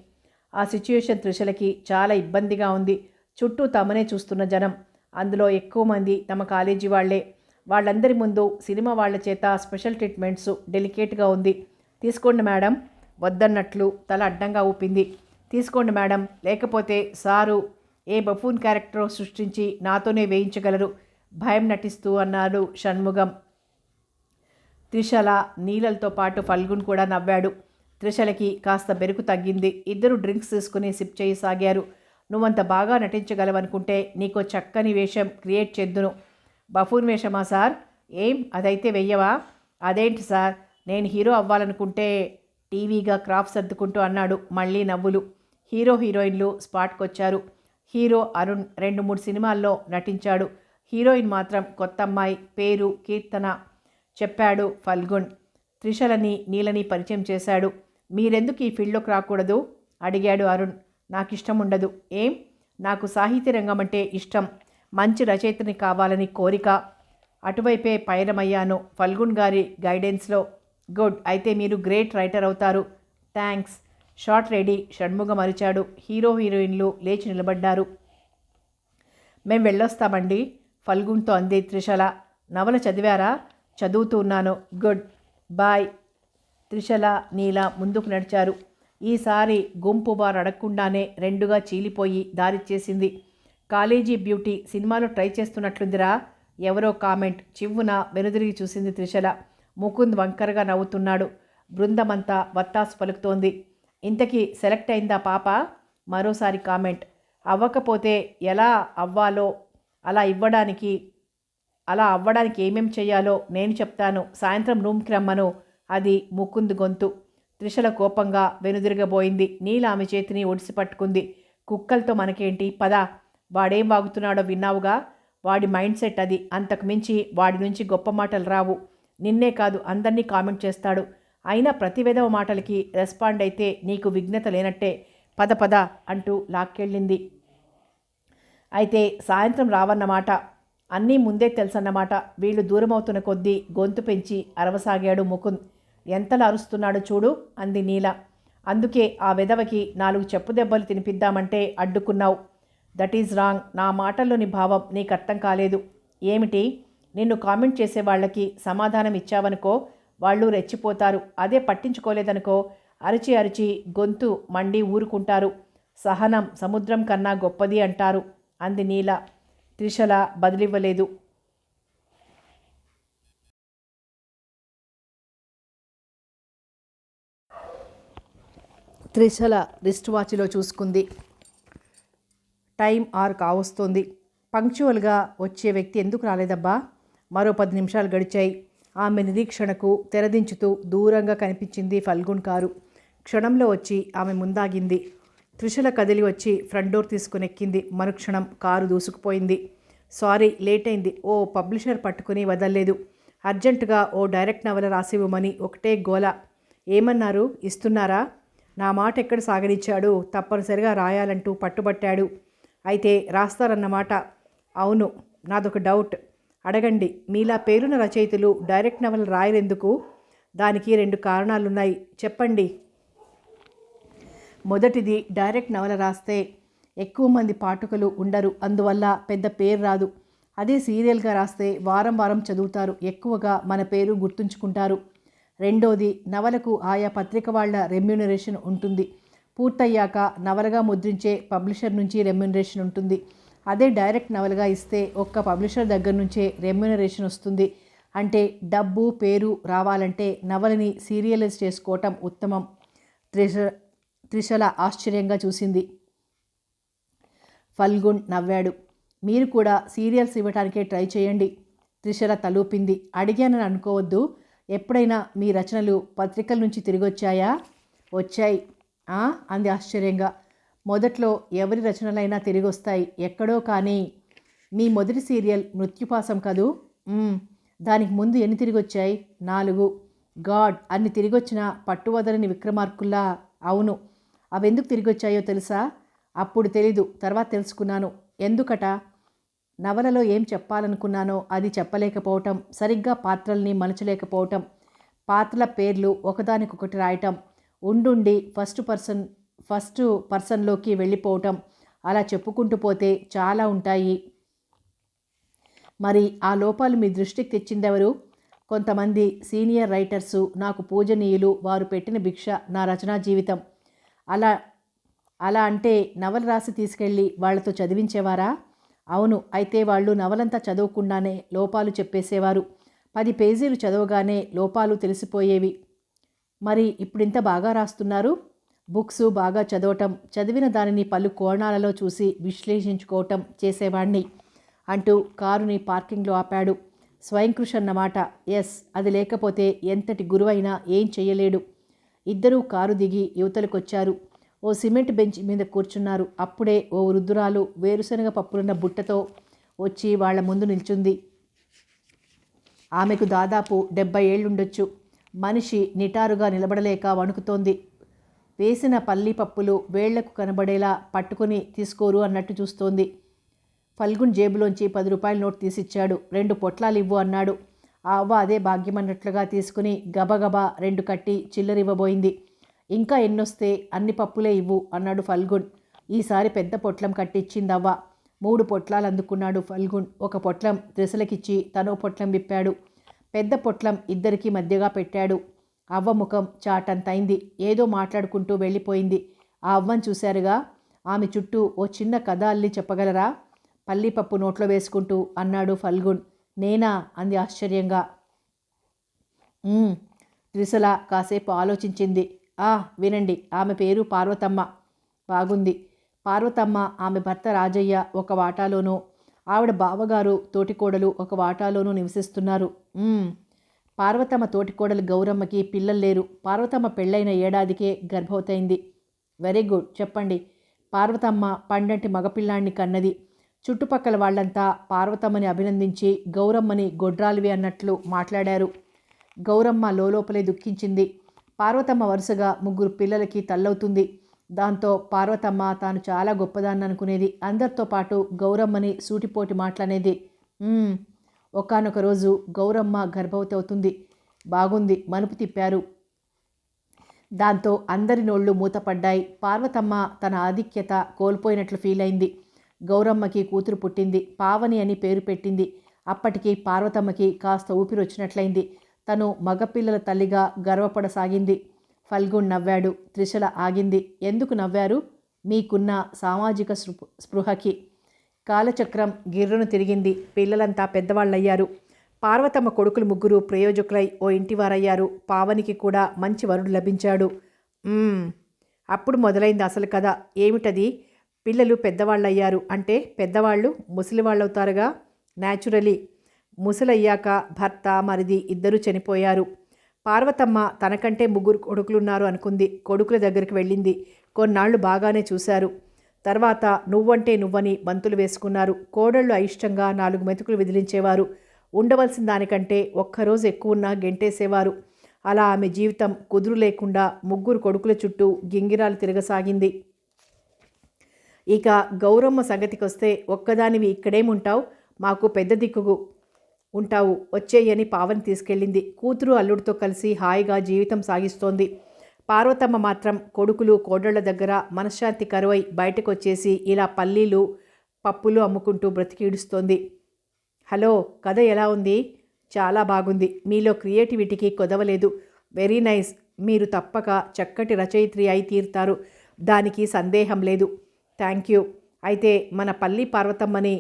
ఆ సిచ్యుయేషన్ త్రిషలకి చాలా ఇబ్బందిగా ఉంది. చుట్టూ తమనే చూస్తున్న జనం, అందులో ఎక్కువ మంది తమ కాలేజీ వాళ్లే. వాళ్ళందరి ముందు సినిమా వాళ్ళ చేత స్పెషల్ ట్రీట్మెంట్స్. డెలికేట్గా ఉంది. తీసుకోండి మేడం. వద్దన్నట్లు తల అడ్డంగా ఊపింది. తీసుకోండి మేడం, లేకపోతే సారు ఏ బఫూన్ క్యారెక్టర్ సృష్టించి నాతోనే వేయించగలరు భయం నటిస్తూ అన్నాడు షణ్ముగం. త్రిషల, నీలలతో పాటు ఫల్గున్ కూడా నవ్వాడు. త్రిషలకి కాస్త బెరుకు తగ్గింది. ఇద్దరు డ్రింక్స్ తీసుకుని సిప్ చేయసాగారు. నువ్వంత బాగా నటించగలవనుకుంటే నీకో చక్కని వేషం క్రియేట్ చేద్దును. బఫూన్ వేషమా సార్? ఏం అదైతే వెయ్యవా? అదేంటి సార్, నేను హీరో అవ్వాలనుకుంటే టీవీగా క్రాఫ్ సర్దుకుంటూ అన్నాడు. మళ్ళీ నవ్వులు. హీరో హీరోయిన్లు స్పాట్కొచ్చారు. హీరో అరుణ్ 2-3 సినిమాల్లో నటించాడు. హీరోయిన్ మాత్రం కొత్త అమ్మాయి, పేరు కీర్తన చెప్పాడు ఫల్గున్. త్రిషలని నీలని పరిచయం చేశాడు. మీరెందుకు ఈ ఫీల్డ్లోకి రాకూడదు అడిగాడు అరుణ్. నాకిష్టం ఉండదు. ఏం? నాకు సాహిత్య రంగం అంటే ఇష్టం. మంచి రచయితని కావాలని కోరిక. అటువైపే పయనమయ్యాను ఫల్గున్ గారి గైడెన్స్లో. గుడ్, అయితే మీరు గ్రేట్ రైటర్ అవుతారు. థ్యాంక్స్. Shot ready. షణ్ముగం అరిచాడు. హీరో హీరోయిన్లు లేచి నిలబడ్డారు. మేం వెళ్ళొస్తామండి ఫల్గున్తో అంది త్రిషల. నవల చదివారా? చదువుతూ ఉన్నాను. Good bye. త్రిషల, నీల ముందుకు నడిచారు. ఈసారి గుంపు బార్ అడగకుండానే 2గా చీలిపోయి దారిచ్చేసింది. కాలేజీ బ్యూటీ సినిమాలో ట్రై చేస్తున్నట్లుందిరా ఎవరో కామెంట్. చివ్వున వెనుదిరిగి చూసింది త్రిషల. ముకుంద్ వంకరగా నవ్వుతున్నాడు. బృందమంతా వత్తాసు పలుకుతోంది. ఇంతకీ సెలెక్ట్ అయిందా పాప? మరోసారి కామెంట్. అవ్వకపోతే ఎలా అవ్వాలో అలా అవ్వడానికి ఏమేం చేయాలో నేను చెప్తాను. సాయంత్రం రూమ్కి రమ్మను. అది ముకుంద్ గొంతు. త్రిషల కోపంగా వెనుదిరగబోయింది. నీల ఆమె చేతిని ఒడిసి పట్టుకుంది. కుక్కలతో మనకేంటి, పద. వాడేం వాగుతున్నాడో విన్నావుగా. వాడి మైండ్ సెట్ అది. అంతకు మించి వాడి నుంచి గొప్ప మాటలు రావు. నిన్నే కాదు అందరినీ కామెంట్ చేస్తాడు. అయినా ప్రతి విధవ మాటలకి రెస్పాండ్ అయితే నీకు విఘ్నత లేనట్టే. పద పద అంటూ లాక్కెళ్ళింది. అయితే సాయంత్రం రావన్నమాట. అన్నీ ముందే తెలుసన్నమాట. వీళ్ళు దూరమవుతున్న కొద్దీ గొంతు పెంచి అరవసాగాడు ముకుంద్. ఎంతలా అరుస్తున్నాడు చూడు అంది నీల. అందుకే ఆ విధవకి 4 చెప్పు దెబ్బలు తినిపిద్దామంటే అడ్డుకున్నావు. That is wrong. నా మాటల్లోని భావం నీకు అర్థం కాలేదు. ఏమిటి? నిన్ను కామెంట్ చేసే వాళ్ళకి సమాధానం ఇచ్చావనుకో, వాళ్ళు రెచ్చిపోతారు. అదే పట్టించుకోలేదనుకో, అరిచి అరిచి గొంతు మండి ఊరుకుంటారు. సహనం సముద్రం కన్నా గొప్పది అంటారు అంది నీల. త్రిషల బదిలివ్వలేదు. త్రిషల రిస్ట్ వాచ్లో చూసుకుంది. టైం 6 కావస్తోంది. పంక్చువల్గా వచ్చే వ్యక్తి ఎందుకు రాలేదబ్బా? మరో 10 నిమిషాలు గడిచాయి. ఆమె నిరీక్షణకు తెరదించుతూ దూరంగా కనిపించింది ఫల్గున్ కారు. క్షణంలో వచ్చి ఆమె ముందాగింది. త్రిషల కదిలి వచ్చి ఫ్రంట్ డోర్ తీసుకుని ఎక్కింది. మరుక్షణం కారు దూసుకుపోయింది. సారీ, లేట్ అయింది. ఓ పబ్లిషర్ పట్టుకుని వదల్లేదు. అర్జెంటుగా ఓ డైరెక్ట్ నవల రాసివ్వమని ఒకటే గోల. ఏమన్నారు? ఇస్తున్నారా? నా మాట ఎక్కడ సాగనిచ్చాడు. తప్పనిసరిగా రాయాలంటూ పట్టుబట్టాడు. అయితే రాస్తారన్నమాట. అవును, నాదొక డౌట్. అడగండి. మీలా పేరున్న రచయితలు డైరెక్ట్ నవల రాయరెందుకు? దానికి 2 కారణాలున్నాయి. చెప్పండి. మొదటిది, డైరెక్ట్ నవల రాస్తే ఎక్కువ మంది పాఠకులు ఉండరు. అందువల్ల పెద్ద పేరు రాదు. అదే సీరియల్గా రాస్తే వారం వారం చదువుతారు. ఎక్కువగా మన పేరు గుర్తుంచుకుంటారు. రెండోది, నవలకు ఆయా పత్రిక వాళ్ళ రెమ్యూనరేషన్ ఉంటుంది. పూర్తయ్యాక నవలగా ముద్రించే పబ్లిషర్ నుంచి రెమ్యూనరేషన్ ఉంటుంది. అదే డైరెక్ట్ నవలగా ఇస్తే ఒక్క పబ్లిషర్ దగ్గర నుంచే రెమ్యూనరేషన్ వస్తుంది. అంటే డబ్బు పేరు రావాలంటే నవలని సీరియలైజ్ చేసుకోవటం ఉత్తమం. త్రిషల ఆశ్చర్యంగా చూసింది. ఫల్గున్ నవ్వాడు. మీరు కూడా సీరియల్స్ ఇవ్వటానికే ట్రై చేయండి. త్రిషల తలూపింది. అడిగానని అనుకోవద్దు. ఎప్పుడైనా మీ రచనలు పత్రికల నుంచి తిరిగొచ్చాయా? వచ్చాయి అంది ఆశ్చర్యంగా. మొదట్లో ఎవరి రచనలైనా తిరిగొస్తాయి ఎక్కడో. కానీ మీ మొదటి సీరియల్ మృత్యుపాసం కదూ? దానికి ముందు ఎన్ని తిరిగొచ్చాయి? 4. గాడ్ అన్ని తిరిగొచ్చిన పట్టువదలని విక్రమార్కుల్లా. అవును. అవెందుకు తిరిగొచ్చాయో తెలుసా? అప్పుడు తెలీదు, తర్వాత తెలుసుకున్నాను. ఎందుకట? నవలలో ఏం చెప్పాలనుకున్నానో అది చెప్పలేకపోవటం, సరిగ్గా పాత్రల్ని మలచలేకపోవటం, పాత్రల పేర్లు ఒకదానికొకటి రాయటం, ఉండుండి ఫస్ట్ పర్సన్లోకి వెళ్ళిపోవటం, అలా చెప్పుకుంటూ పోతే చాలా ఉంటాయి. మరి ఆ లోపాలు మీ దృష్టికి తెచ్చిందెవరు? కొంతమంది సీనియర్ రైటర్సు, నాకు పూజనీయులు. వారు పెట్టిన భిక్ష నా రచనా జీవితం. అలా అలా అంటే నవల రాసి తీసుకెళ్ళి వాళ్లతో చదివించేవారా? అవును. అయితే వాళ్ళు నవలంతా చదవకుండానే లోపాలు చెప్పేసేవారు. 10 పేజీలు చదవగానే లోపాలు తెలిసిపోయేవి. మరి ఇప్పుడింత బాగా రాస్తున్నారు? బుక్స్ బాగా చదవటం, చదివిన దానిని పలు కోణాలలో చూసి విశ్లేషించుకోవటం చేసేవాణ్ణి అంటూ కారుని పార్కింగ్లో ఆపాడు. స్వయంకృషి అన్నమాట. ఎస్, అది లేకపోతే ఎంతటి గురువైనా ఏం చెయ్యలేడు. ఇద్దరూ కారు దిగి యువతలకొచ్చారు. ఓ సిమెంట్ బెంచ్ మీద కూర్చున్నారు. అప్పుడే ఓ వృద్ధురాలు వేరుశనగ పప్పులున్న బుట్టతో వచ్చి వాళ్ల ముందు నిల్చుంది. ఆమెకు దాదాపు 70 ఏళ్లుండొచ్చు. మనిషి నిటారుగా నిలబడలేక వణుకుతోంది. వేసిన పల్లి పప్పులు వేళ్లకు కనబడేలా పట్టుకుని తీసుకోరు అన్నట్టు చూస్తోంది. ఫల్గున్ జేబులోంచి 10 రూపాయల నోటు తీసిచ్చాడు. 2 పొట్లాలివ్వు అన్నాడు. ఆ అవ్వ అదే భాగ్యమన్నట్లుగా తీసుకుని గబగబా 2 కట్టి చిల్లరివ్వబోయింది. ఇంకా ఎన్నొస్తే అన్ని పప్పులే ఇవ్వు అన్నాడు ఫల్గున్. ఈసారి పెద్ద పొట్లం కట్టిచ్చిందవ్వ. 3 పొట్లాలు అందుకున్నాడు ఫల్గున్. ఒక పొట్లం త్రిసలకిచ్చి తనో పొట్లం విప్పాడు. పెద్ద పొట్లం ఇద్దరికీ మధ్యగా పెట్టాడు. అవ్వ ముఖం చాటంతైంది. ఏదో మాట్లాడుకుంటూ వెళ్ళిపోయింది. ఆ అవ్వను చూశారుగా, ఆమె చుట్టూ ఓ చిన్న కథ అల్లి చెప్పగలరా? పల్లీపప్పు నోట్లో వేసుకుంటూ అన్నాడు ఫల్గున్. నేనా? అంది ఆశ్చర్యంగా. త్రిసల కాసేపు ఆలోచించింది. వినండి. ఆమె పేరు పార్వతమ్మ. బాగుంది. పార్వతమ్మ, ఆమె భర్త రాజయ్య ఒక వాటాలోనూ, ఆవిడ బావగారు తోటికోడలు ఒక వాటాలోనూ నివసిస్తున్నారు. పార్వతమ్మ తోటికోడలు గౌరమ్మకి పిల్లలు లేరు. పార్వతమ్మ పెళ్ళైన ఏడాదికే గర్భవతైంది. Very good. చెప్పండి. పార్వతమ్మ పండంటి మగపిల్లాన్ని కన్నది. చుట్టుపక్కల వాళ్లంతా పార్వతమ్మని అభినందించి గౌరమ్మని గొడ్రాలివి అన్నట్లు మాట్లాడారు. గౌరమ్మ లోపలే దుఃఖించింది. పార్వతమ్మ వరుసగా 3 పిల్లలకి తల్లవుతుంది. దాంతో పార్వతమ్మ తాను చాలా గొప్పదాన్ని అనుకునేది. అందరితో పాటు గౌరమ్మని సూటిపోటి మాటలనేది. ఒకానొక రోజు గౌరమ్మ గర్భవతి అవుతుంది. బాగుంది. మలుపు తిప్పారు. దాంతో అందరి నోళ్లు మూతపడ్డాయి. పార్వతమ్మ తన ఆధిక్యత కోల్పోయినట్లు ఫీల్ అయింది. గౌరమ్మకి కూతురు పుట్టింది. పావని అని పేరు పెట్టింది. అప్పటికి పార్వతమ్మకి కాస్త ఊపిరొచ్చినట్లయింది. తను మగపిల్లల తల్లిగా గర్వపడసాగింది. ఫల్గున్ నవ్వాడు. త్రిశల ఆగింది. ఎందుకు నవ్వారు? మీకున్న సామాజిక స్పృహకి. కాలచక్రం గిర్రును తిరిగింది. పిల్లలంతా పెద్దవాళ్ళయ్యారు. పార్వతమ్మ కొడుకులు 3 ప్రయోజకులై ఓ ఇంటివారయ్యారు. పావనికి కూడా మంచి వరుడు లభించాడు. అప్పుడు మొదలైంది అసలు కథ. ఏమిటది? పిల్లలు పెద్దవాళ్ళయ్యారు అంటే పెద్దవాళ్ళు ముసలివాళ్ళవుతారుగా. న్యాచురలీ. ముసలయ్యాక భర్త, మరిది ఇద్దరూ చనిపోయారు. పార్వతమ్మ తనకంటే 3 కొడుకులున్నారు అనుకుంది. కొడుకుల దగ్గరికి వెళ్ళింది. కొన్నాళ్లు బాగానే చూశారు. తర్వాత నువ్వంటే నువ్వని బంతులు వేసుకున్నారు. కోడళ్ళు అయిష్టంగా 4 మెతుకులు విదిలించేవారు. ఉండవలసిన దానికంటే ఒక్కరోజు ఎక్కువున్నా గెంటేసేవారు. అలా ఆమె జీవితం కుదురు లేకుండా 3 కొడుకుల చుట్టూ గింగిరాలు తిరగసాగింది. ఇక గౌరమ్మ సంగతికొస్తే, ఒక్కదానివి ఇక్కడేముంటావు? మాకు పెద్ద దిక్కుకు ఉంటావు, వచ్చేయని పావని తీసుకెళ్ళింది. కూతురు అల్లుడితో కలిసి హాయిగా జీవితం సాగిస్తోంది. పార్వతమ్మ మాత్రం కొడుకులు కోడళ్ల దగ్గర మనశ్శాంతి కరువై బయటకొచ్చేసి ఇలా పల్లీలు పప్పులు అమ్ముకుంటూ బ్రతికీడుస్తోంది. హలో, కథ ఎలా ఉంది? చాలా బాగుంది. మీలో క్రియేటివిటీకి కొదవలేదు. Very nice. మీరు తప్పక చక్కటి రచయిత్రి అయి తీరుతారు. దానికి సందేహం లేదు. Thank you. అయితే మన పల్లి పార్వతమ్మని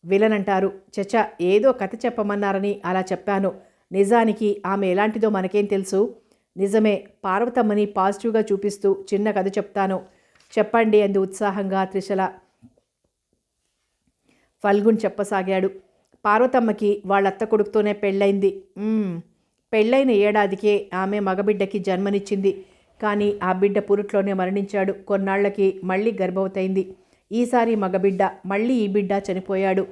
విలన్ అంటారు? చచ, ఏదో కథ చెప్పమన్నారని అలా చెప్పాను. నిజానికి ఆమె ఎలాంటిదో మనకేం తెలుసు? నిజమే. పార్వతమ్మని పాజిటివ్గా చూపిస్తూ చిన్న కథ చెప్తాను. చెప్పండి అంది ఉత్సాహంగా త్రిశల. ఫల్గున్ చెప్పసాగాడు. పార్వతమ్మకి వాళ్ళత్త కొడుకుతోనే పెళ్ళైంది. పెళ్ళైన ఏడాదికే ఆమె మగబిడ్డకి జన్మనిచ్చింది. కానీ ఆ బిడ్డ పురుట్లోనే మరణించాడు. కొన్నాళ్లకి మళ్ళీ గర్భవతైంది. ఈసారి మగబిడ్డ, మళ్ళీ ఈ బిడ్డ చనిపోయాడు.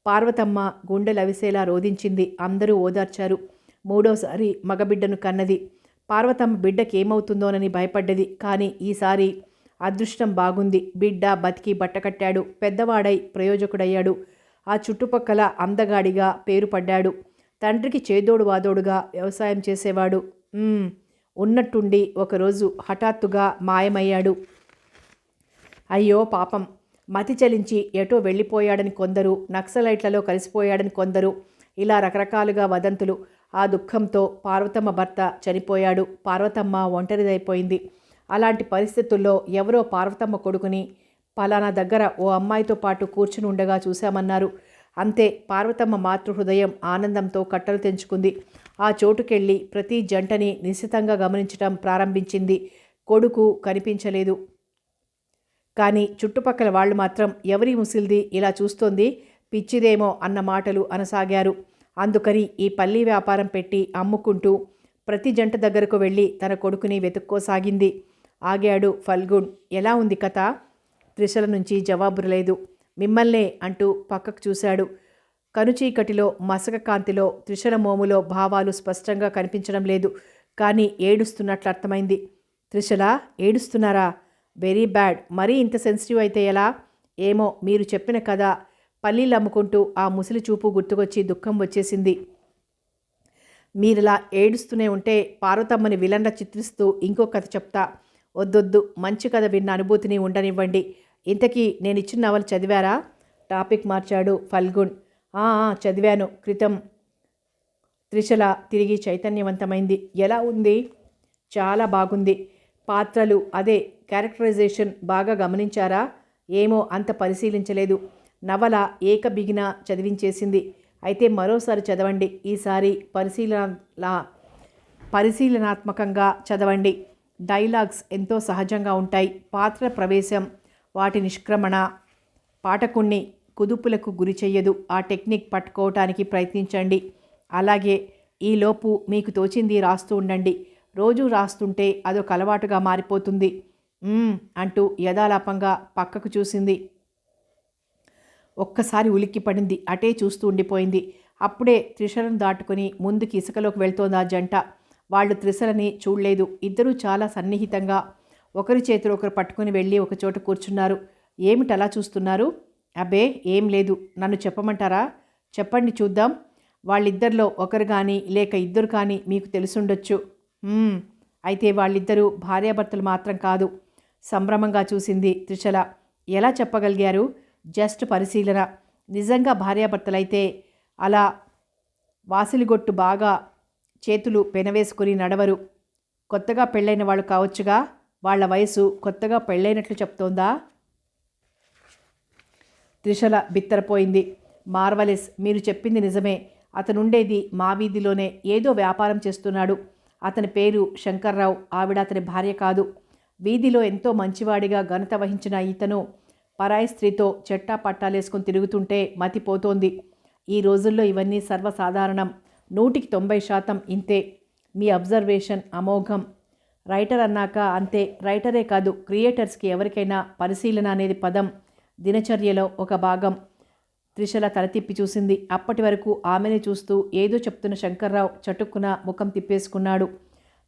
పార్వతమ్మ గుండెలవిసేలా రోధించింది. అందరూ ఓదార్చారు. మూడోసారి మగబిడ్డను కన్నది. పార్వతమ్మ బిడ్డకి ఏమవుతుందోనని భయపడ్డది. కానీ ఈసారి అదృష్టం బాగుంది. బిడ్డ బతికి బట్టకట్టాడు. పెద్దవాడై ప్రయోజకుడయ్యాడు. ఆ చుట్టుపక్కల అందగాడిగా పేరు పడ్డాడు. తండ్రికి చేదోడు వాదోడుగా వ్యవసాయం చేసేవాడు. ఉన్నట్టుండి ఒకరోజు హఠాత్తుగా మాయమయ్యాడు. అయ్యో పాపం, మతి చలించి ఎటో వెళ్ళిపోయాడని కొందరు, నక్సలైట్లలో కలిసిపోయాడని కొందరు, ఇలా రకరకాలుగా వదంతులు. ఆ దుఃఖంతో పార్వతమ్మ భర్త చనిపోయాడు. పార్వతమ్మ ఒంటరిదైపోయింది. అలాంటి పరిస్థితుల్లో ఎవరో పార్వతమ్మ కొడుకుని పలానా దగ్గర ఓ అమ్మాయితో పాటు కూర్చుని ఉండగా చూశామన్నారు. అంతే, పార్వతమ్మ మాతృహృదయం ఆనందంతో కట్టలు తెంచుకుంది. ఆ చోటుకెళ్ళి ప్రతి జంటని నిశితంగా గమనించటం ప్రారంభించింది. కొడుకు కనిపించలేదు. కానీ చుట్టుపక్కల వాళ్ళు మాత్రం ఎవరి ముసిల్ది ఇలా చూస్తోంది, పిచ్చిదేమో అన్న మాటలు అనసాగారు. అందుకని ఈ పల్లీ వ్యాపారం పెట్టి అమ్ముకుంటూ ప్రతి జంట దగ్గరకు వెళ్ళి తన కొడుకుని వెతుక్కోసాగింది. ఆగాడు ఫల్గుణ్. ఎలా ఉంది కథ? త్రిశల నుంచి జవాబు లేదు. మిమ్మల్నే అంటూ పక్కకు చూశాడు. కనుచీకటిలో మసక కాంతిలో త్రిశల మోములో భావాలు స్పష్టంగా కనిపించడం లేదు. కానీ ఏడుస్తున్నట్లు అర్థమైంది. త్రిశల, ఏడుస్తున్నారా? Very bad. మరీ ఇంత సెన్సిటివ్ అయితే ఎలా? ఏమో, మీరు చెప్పిన కథ పల్లీలు అమ్ముకుంటూ ఆ ముసలి చూపు గుర్తుకొచ్చి దుఃఖం వచ్చేసింది. మీరిలా ఏడుస్తూనే ఉంటే పార్వతమ్మని విలన్లా చిత్రిస్తూ ఇంకో కథ చెప్తా. వద్దొద్దు, మంచి కథ విన్న అనుభూతిని ఉండనివ్వండి. ఇంతకీ నేను ఇచ్చిన నవల చదివారా? టాపిక్ మార్చాడు ఫల్గుణ్. చదివాను క్రితం. త్రిశల తిరిగి చైతన్యవంతమైంది. ఎలా ఉంది? చాలా బాగుంది. పాత్రలు, అదే క్యారెక్టరైజేషన్ బాగా గమనించారా? ఏమో, అంత పరిశీలించలేదు. నవల ఏకబిగిన చదివించేసింది. అయితే మరోసారి చదవండి. ఈసారి పరిశీలనాత్మకంగా చదవండి. డైలాగ్స్ ఎంతో సహజంగా ఉంటాయి. పాత్ర ప్రవేశం, వాటి నిష్క్రమణ పాఠకుణ్ణి కుదుపులకు గురి చెయ్యదు. ఆ టెక్నిక్ పట్టుకోవటానికి ప్రయత్నించండి. అలాగే ఈలోపు మీకు తోచింది రాస్తూ ఉండండి. రోజు రాస్తుంటే అదొక అలవాటుగా మారిపోతుంది అంటూ యథాలాపంగా పక్కకు చూసింది. ఒక్కసారి ఉలిక్కి పడింది. అటే చూస్తూ ఉండిపోయింది. అప్పుడే త్రిశలను దాటుకుని ముందుకి ఇసుకలోకి వెళ్తోంది ఆ జంట. వాళ్ళు త్రిశలని చూడలేదు. ఇద్దరూ చాలా సన్నిహితంగా ఒకరి చేతులు ఒకరు పట్టుకుని వెళ్ళి ఒకచోట కూర్చున్నారు. ఏమిటలా చూస్తున్నారు? అబ్బే ఏం లేదు. నన్ను చెప్పమంటారా? చెప్పండి చూద్దాం. వాళ్ళిద్దరిలో ఒకరు కానీ లేక ఇద్దరు కానీ మీకు తెలుసుండొచ్చు. అయితే వాళ్ళిద్దరూ భార్యాభర్తలు మాత్రం కాదు. సంభ్రమంగా చూసింది త్రిశల. ఎలా చెప్పగలిగారు? జస్ట్ పరిశీలన. నిజంగా భార్యాభర్తలైతే అలా వాసిలిగొట్టు బాగా చేతులు పెనవేసుకుని నడవరు. కొత్తగా పెళ్ళైన వాళ్ళు కావచ్చుగా. వాళ్ళ వయసు కొత్తగా పెళ్ళైనట్లు చెప్తోందా? త్రిశల బిత్తరపోయింది. మార్వలెస్, మీరు చెప్పింది నిజమే. అతనుండేది మా వీధిలోనే. ఏదో వ్యాపారం చేస్తున్నాడు. అతని పేరు శంకర్రావు. ఆవిడ అతని భార్య కాదు. వీధిలో ఎంతో మంచివాడిగా ఘనత వహించిన ఇతను పరాయి స్త్రీతో చెట్టా పట్టాలేసుకుని తిరుగుతుంటే మతిపోతోంది. ఈ రోజుల్లో ఇవన్నీ సర్వసాధారణం. 100% ఇంతే. మీ అబ్జర్వేషన్ అమోఘం. రైటర్ అన్నాక అంతే. రైటరే కాదు, క్రియేటర్స్కి ఎవరికైనా పరిశీలన అనేది పదం దినచర్యలో ఒక భాగం. త్రిశల తల తిప్పి చూసింది. అప్పటి వరకు ఆమెనే చూస్తూ ఏదో చెప్తున్న శంకర్రావు చటుక్కున ముఖం తిప్పేసుకున్నాడు.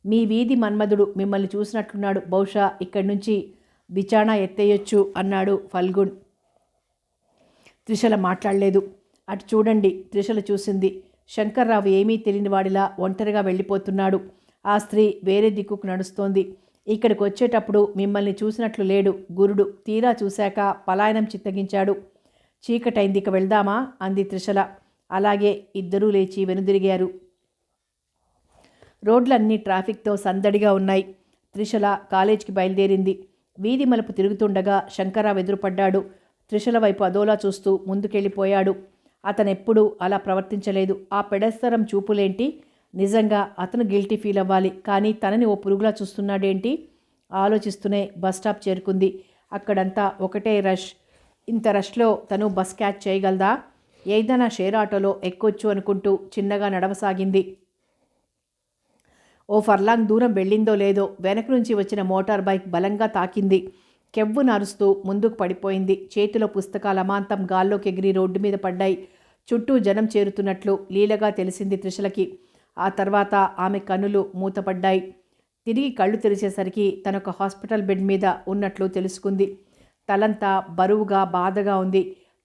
మీ వీధి మన్మధుడు మిమ్మల్ని చూసినట్లున్నాడు. బహుశా ఇక్కడి నుంచి బిచాణా ఎత్తేయొచ్చు అన్నాడు ఫల్గుణ్. త్రిశల మాట్లాడలేదు. అటు చూడండి. త్రిశల చూసింది. శంకర్రావు ఏమీ తెలియని వాడిలా ఒంటరిగా వెళ్ళిపోతున్నాడు. ఆ స్త్రీ వేరే దిక్కుకు నడుస్తోంది. ఇక్కడికి వచ్చేటప్పుడు మిమ్మల్ని చూసినట్లు లేడు. గురుడు తీరా చూశాక పలాయనం చిత్తగించాడు. చీకటైంది, ఇక వెళ్దామా అంది త్రిశల. అలాగే. ఇద్దరూ లేచి వెనుదిరిగారు. రోడ్లన్నీ ట్రాఫిక్తో సందడిగా ఉన్నాయి. త్రిశల కాలేజీకి బయలుదేరింది. వీధి మలుపు తిరుగుతుండగా శంకర్రావు ఎదురుపడ్డాడు. త్రిశల వైపు అదోలా చూస్తూ ముందుకెళ్ళిపోయాడు. అతనెప్పుడూ అలా ప్రవర్తించలేదు. ఆ పెడస్తరం చూపులేంటి? నిజంగా అతను గిల్టీ ఫీల్ అవ్వాలి. కానీ తనని ఓ పురుగులా చూస్తున్నాడేంటి? ఆలోచిస్తూనే బస్టాప్ చేరుకుంది. అక్కడంతా ఒకటే రష్. ఇంత రష్లో తను బస్ క్యాచ్ చేయగలదా? ఏదైనా షేర్ ఆటోలో ఎక్కొచ్చు అనుకుంటూ చిన్నగా నడవసాగింది. ఓ ఫర్లాంగ్ దూరం వెళ్ళిందో లేదో వెనక నుంచి వచ్చిన మోటార్ బైక్ బలంగా తాకింది. కెవ్వు నరుస్తూ ముందుకు పడిపోయింది. చేతిలో పుస్తకాలు అమాంతం గాల్లోకి ఎగిరి రోడ్డు మీద పడ్డాయి. చుట్టూ జనం చేరుతున్నట్లు లీలగా తెలిసింది త్రిశలకి. ఆ తర్వాత ఆమె కన్నులు మూతపడ్డాయి. తిరిగి కళ్ళు తెరిచేసరికి తనొక హాస్పిటల్ బెడ్ మీద ఉన్నట్లు తెలుసుకుంది. తలంతా బరువుగా బాధగా ఉంది.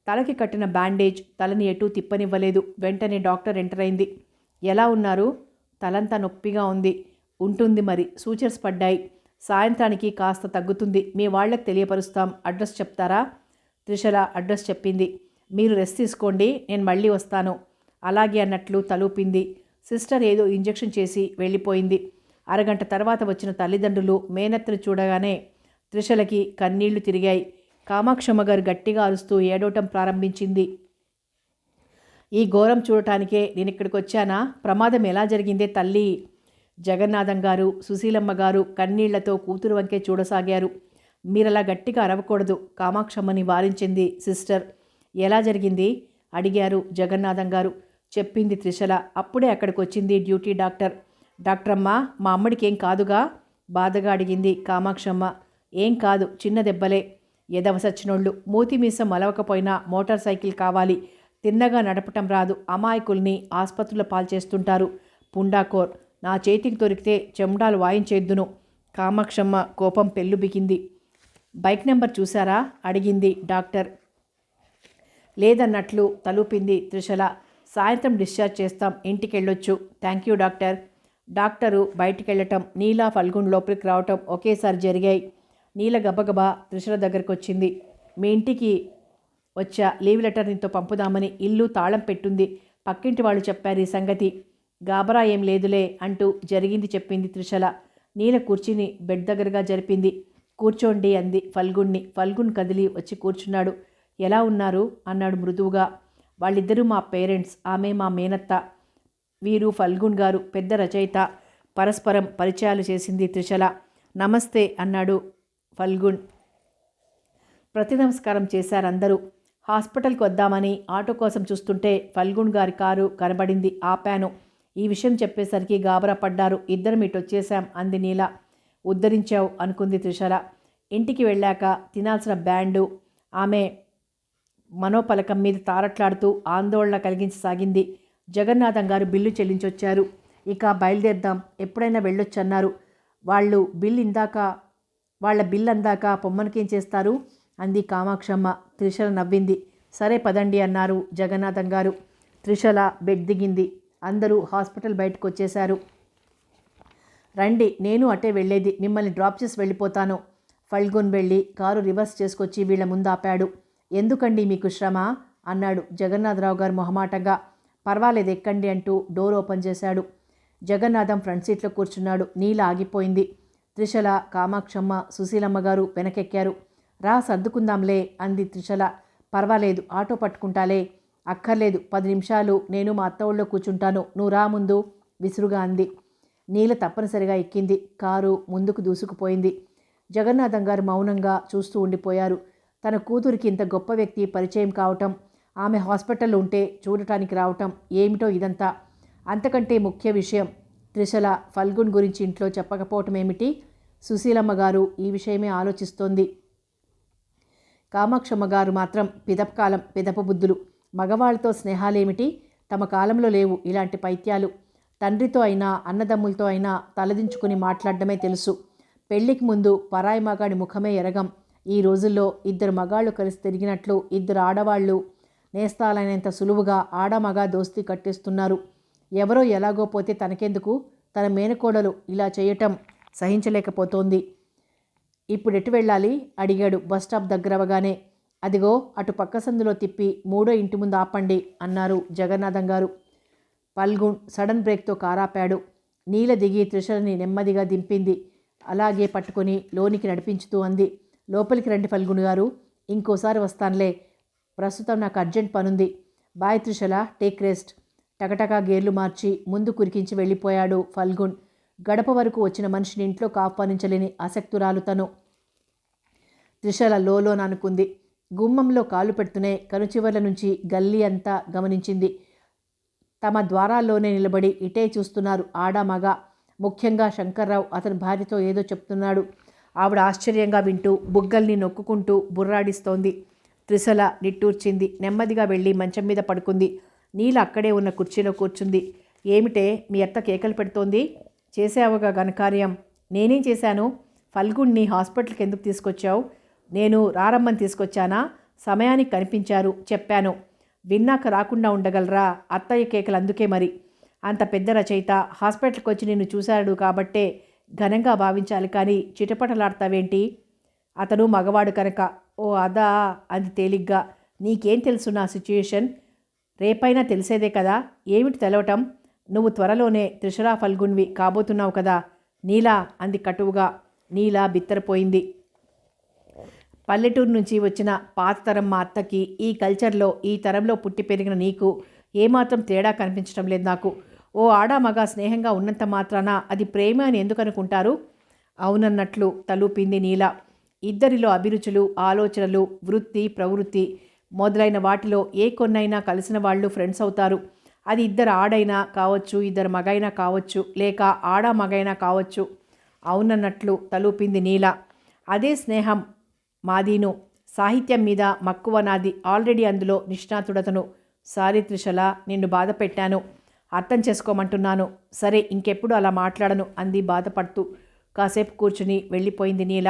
తలకి కట్టిన బ్యాండేజ్ తలని ఎటూ తిప్పనివ్వలేదు. వెంటనే డాక్టర్ ఎంటర్ అయింది. ఎలా ఉన్నారు? తలంతా నొప్పిగా ఉంది. ఉంటుంది మరి, సూచర్స్ పడ్డాయి. సాయంత్రానికి కాస్త తగ్గుతుంది. మీ వాళ్ళకి తెలియపరుస్తాం. అడ్రస్ చెప్తారా? త్రిషల అడ్రస్ చెప్పింది. మీరు రెస్ట్ తీసుకోండి, నేను మళ్ళీ వస్తాను. అలాగే అన్నట్లు తలూపింది. సిస్టర్ ఏదో ఇంజెక్షన్ చేసి వెళ్ళిపోయింది. అరగంట తర్వాత వచ్చిన తల్లిదండ్రులు మేనత్తను చూడగానే త్రిషలకి కన్నీళ్లు తిరిగాయి. కామాక్షమ్మ గారు గట్టిగా అరుస్తూ ఏడవటం ప్రారంభించింది. ఈ ఘోరం చూడటానికే నేను ఇక్కడికి వచ్చానా? ప్రమాదం ఎలా జరిగిందే తల్లి? జగన్నాథం గారు, సుశీలమ్మ గారు కన్నీళ్లతో కూతురు వంకే చూడసాగారు. మీరలా గట్టిగా అరవకూడదు, కామాక్షమ్మని వారించింది సిస్టర్. ఎలా జరిగింది అడిగారు జగన్నాథం గారు. చెప్పింది త్రిషల. అప్పుడే అక్కడికి వచ్చింది డ్యూటీ డాక్టర్. డాక్టరమ్మ, మా అమ్మడికి ఏం కాదుగా? బాధగా అడిగింది కామాక్షమ్మ. ఏం కాదు, చిన్న దెబ్బలే. ఎదవ సచ్చినోళ్ళు, మూతి మీసం మలవకపోయినా మోటార్ సైకిల్ కావాలి. తిన్నగా నడపటం రాదు. అమాయకుల్ని ఆసుపత్రుల పాల్చేస్తుంటారు. పుండాకోర్, నా చేతికి దొరికితే చెండాలు వాయించేద్దును. కామాక్షమ్మ కోపం పెళ్ళుబికింది. బైక్ నెంబర్ చూసారా అడిగింది డాక్టర్. లేదన్నట్లు తలూపింది త్రిషల. సాయంత్రం డిశ్చార్జ్ చేస్తాం, ఇంటికెళ్ళొచ్చు. Thank you doctor. డాక్టరు బయటికెళ్ళటం, నీల ఫల్గున్ లోపలికి రావటం ఒకేసారి జరిగాయి. నీల గబగబా త్రిషల దగ్గరకు వచ్చింది. మీ ఇంటికి వచ్చా, లీవ్ లెటర్ నీతో పంపుదామని. ఇల్లు తాళం పెట్టుంది. పక్కింటి వాళ్ళు చెప్పారు ఈ సంగతి. గాబరా ఏం లేదులే అంటూ జరిగింది చెప్పింది త్రిషల. నీల కూర్చుని బెడ్ దగ్గరగా జరిపింది. కూర్చోండి అంది ఫల్గుణ్ణి. ఫల్గుణ్ కదిలి వచ్చి కూర్చున్నాడు. ఎలా ఉన్నారు అన్నాడు మృదువుగా. వాళ్ళిద్దరూ మా పేరెంట్స్, ఆమె మా మేనత్త. వీరు ఫల్గుణ్ గారు, పెద్ద రచయిత. పరస్పరం పరిచయాలు చేసింది త్రిషల. నమస్తే అన్నాడు ఫల్గుణ్. ప్రతి నమస్కారం చేశారందరూ. హాస్పిటల్కి వద్దామని ఆటో కోసం చూస్తుంటే ఫల్గుణ్ గారి కారు కనబడింది. ఆపాను. ఈ విషయం చెప్పేసరికి గాబరా పడ్డారు. ఇద్దరం ఇటు వచ్చేశాం అంది నీల. ఉద్ధరించావు అనుకుంది త్రిషల. ఇంటికి వెళ్ళాక తినాల్సిన బ్యాండు ఆమె మనోపలకం మీద తారట్లాడుతూ ఆందోళన కలిగించసాగింది. జగన్నాథం గారు బిల్లు చెల్లించొచ్చారు. ఇక బయలుదేరదాం, ఎప్పుడైనా వెళ్ళొచ్చన్నారు. వాళ్ళ బిల్ అందాక పొమ్మనకేం చేస్తారు అంది కామాక్షమ్మ. త్రిషల నవ్వింది. సరే పదండి అన్నారు జగన్నాథం గారు. త్రిషల బెడ్ దిగింది. అందరూ హాస్పిటల్ బయటకు వచ్చేశారు. రండి, నేను అటే వెళ్ళేది. మిమ్మల్ని డ్రాప్ చేసి వెళ్ళిపోతాను. ఫల్గున్ వెళ్ళి కారు రివర్స్ చేసుకొచ్చి వీళ్ళ ముందు ఆపాడు. ఎందుకండి మీకు శ్రమ అన్నాడు జగన్నాథరావు గారు మొహమాటంగా. పర్వాలేదు, ఎక్కండి అంటూ డోర్ ఓపెన్ చేశాడు. జగన్నాథం ఫ్రంట్ సీట్లో కూర్చున్నాడు. నీల ఆగిపోయింది. త్రిషల, కామాక్షమ్మ, సుశీలమ్మ గారు వెనకెక్కారు. రా సర్దుకుందాంలే అంది త్రిషల. పర్వాలేదు, ఆటో పట్టుకుంటాలే. అక్కర్లేదు, 10 నిమిషాలు నేను మా అత్తవుల్లో కూర్చుంటాను. నువ్వు రా ముందు విసురుగా అంది. నీల తప్పనిసరిగా ఎక్కింది. కారు ముందుకు దూసుకుపోయింది. జగన్నాథం గారు మౌనంగా చూస్తూ ఉండిపోయారు. తన కూతురికి ఇంత గొప్ప వ్యక్తి పరిచయం కావటం, ఆమె హాస్పిటల్లో ఉంటే చూడటానికి రావటం, ఏమిటో ఇదంతా. అంతకంటే ముఖ్య విషయం, త్రిషల ఫల్గున్ గురించి ఇంట్లో చెప్పకపోవటం ఏమిటి? సుశీలమ్మ గారు ఈ విషయమే ఆలోచిస్తోంది. కామాక్షమ్మ గారు మాత్రం పిదప బుద్ధులు. మగవాళ్లతో స్నేహాలేమిటి? తమ కాలంలో లేవు ఇలాంటి పైత్యాలు. తండ్రితో అయినా అన్నదమ్ములతో అయినా తలదించుకుని మాట్లాడడమే తెలుసు. పెళ్లికి ముందు పరాయి మగాడి ముఖమే ఎరగం. ఈ రోజుల్లో 2 మగాళ్ళు కలిసి తిరిగినట్లు 2 ఆడవాళ్లు నేస్తాలైనంత సులువుగా ఆడమగ దోస్తీ కట్టేస్తున్నారు. ఎవరో ఎలాగో పోతే తనకెందుకు? తన మేనకోడలు ఇలా చేయటం సహించలేకపోతోంది. ఇప్పుడు ఎటు వెళ్ళాలి అడిగాడు బస్టాప్ దగ్గరవగానే. అదిగో అటు పక్క సందులో తిప్పి 3వ ఇంటి ముందు ఆపండి అన్నారు జగన్నాథం గారు. ఫల్గుణ్ సడన్ బ్రేక్తో కారాపాడు. నీల దిగి త్రిషలని నెమ్మదిగా దింపింది. అలాగే పట్టుకొని లోనికి నడిపించుతూ అంది. లోపలికి రండి ఫల్గుణ్ గారు, ఇంకోసారి వస్తానులే. ప్రస్తుతం నాకు అర్జెంట్ పనుంది. Bye Trishala, take rest. టకటకా గేర్లు మార్చి ముందు కురికించి వెళ్ళిపోయాడు ఫల్గుణ్. గడప వరకు వచ్చిన మనిషిని ఇంట్లోకి ఆహ్వానించలేని ఆసక్తురాలు తను. త్రిషల లోలోన అనుకుంది. గుమ్మంలో కాలు పెడుతూనే కనుచివర్ల నుంచి గల్లీ అంతా గమనించింది. తమ ద్వారాల్లోనే నిలబడి ఇటే చూస్తున్నారు ఆడ మగ. ముఖ్యంగా శంకర్రావు అతని భార్యతో ఏదో చెప్తున్నాడు. ఆవిడ ఆశ్చర్యంగా వింటూ బుగ్గల్ని నొక్కుకుంటూ బుర్రాడిస్తోంది. త్రిశల నిట్టూర్చింది. నెమ్మదిగా వెళ్ళి మంచం మీద పడుకుంది. నీల అక్కడే ఉన్న కుర్చీలో కూర్చుంది. ఏమిటే మీ అత్త కేకలు పెడుతోంది? చేసావుగా ఘనకార్యం. నేనేం చేశాను? ఫల్గుణ్ణి హాస్పిటల్కి ఎందుకు తీసుకొచ్చావు? నేను రారమ్మని తీసుకొచ్చానా? సమయానికి కనిపించారు, చెప్పాను. విన్నాక రాకుండా ఉండగలరా? అత్తయ్య కేకలు అందుకే మరి. అంత పెద్ద రచయిత హాస్పిటల్కి వచ్చి నిన్ను చూశాడు కాబట్టే ఘనంగా భావించాలి, కానీ చిటపటలాడతావేంటి? అతను మగవాడు కనుక. ఓ అదా, అది తేలిగ్గా. నీకేం తెలుసు నా సిచ్యుయేషన్? రేపైనా తెలిసేదే కదా. ఏమిటి తెలవటం? నువ్వు త్వరలోనే త్రిషరా ఫల్గున్వి కాబోతున్నావు కదా. నీలా, అంది కటువుగా. నీలా బిత్తరపోయింది. పల్లెటూరు నుంచి వచ్చిన పాత తరం మా అత్తకి ఈ కల్చర్లో, ఈ తరంలో పుట్టి పెరిగిన నీకు ఏమాత్రం తేడా కనిపించడం లేదు నాకు. ఓ ఆడా మగ స్నేహంగా ఉన్నంత మాత్రాన అది ప్రేమ అని ఎందుకు అనుకుంటారు? అవునన్నట్లు తలూపింది నీల. ఇద్దరిలో అభిరుచులు, ఆలోచనలు, వృత్తి, ప్రవృత్తి మొదలైన వాటిలో ఏ కొన్నైనా కలిసిన వాళ్ళు ఫ్రెండ్స్ అవుతారు. అది ఇద్దరు ఆడైనా కావచ్చు, ఇద్దరు మగైనా కావచ్చు, లేక ఆడ మగైనా కావచ్చు. అవునన్నట్లు తలూపింది నీల. అదే స్నేహం మాదీను. సాహిత్యం మీద మక్కువ నాది. ఆల్రెడీ అందులో నిష్ణాతుడతను. సారీ త్రిషల, నిన్ను బాధ పెట్టాను. అర్థం చేసుకోమంటున్నాను. సరే, ఇంకెప్పుడు అలా మాట్లాడను, అంది బాధపడుతూ. కాసేపు కూర్చుని వెళ్ళిపోయింది నీల.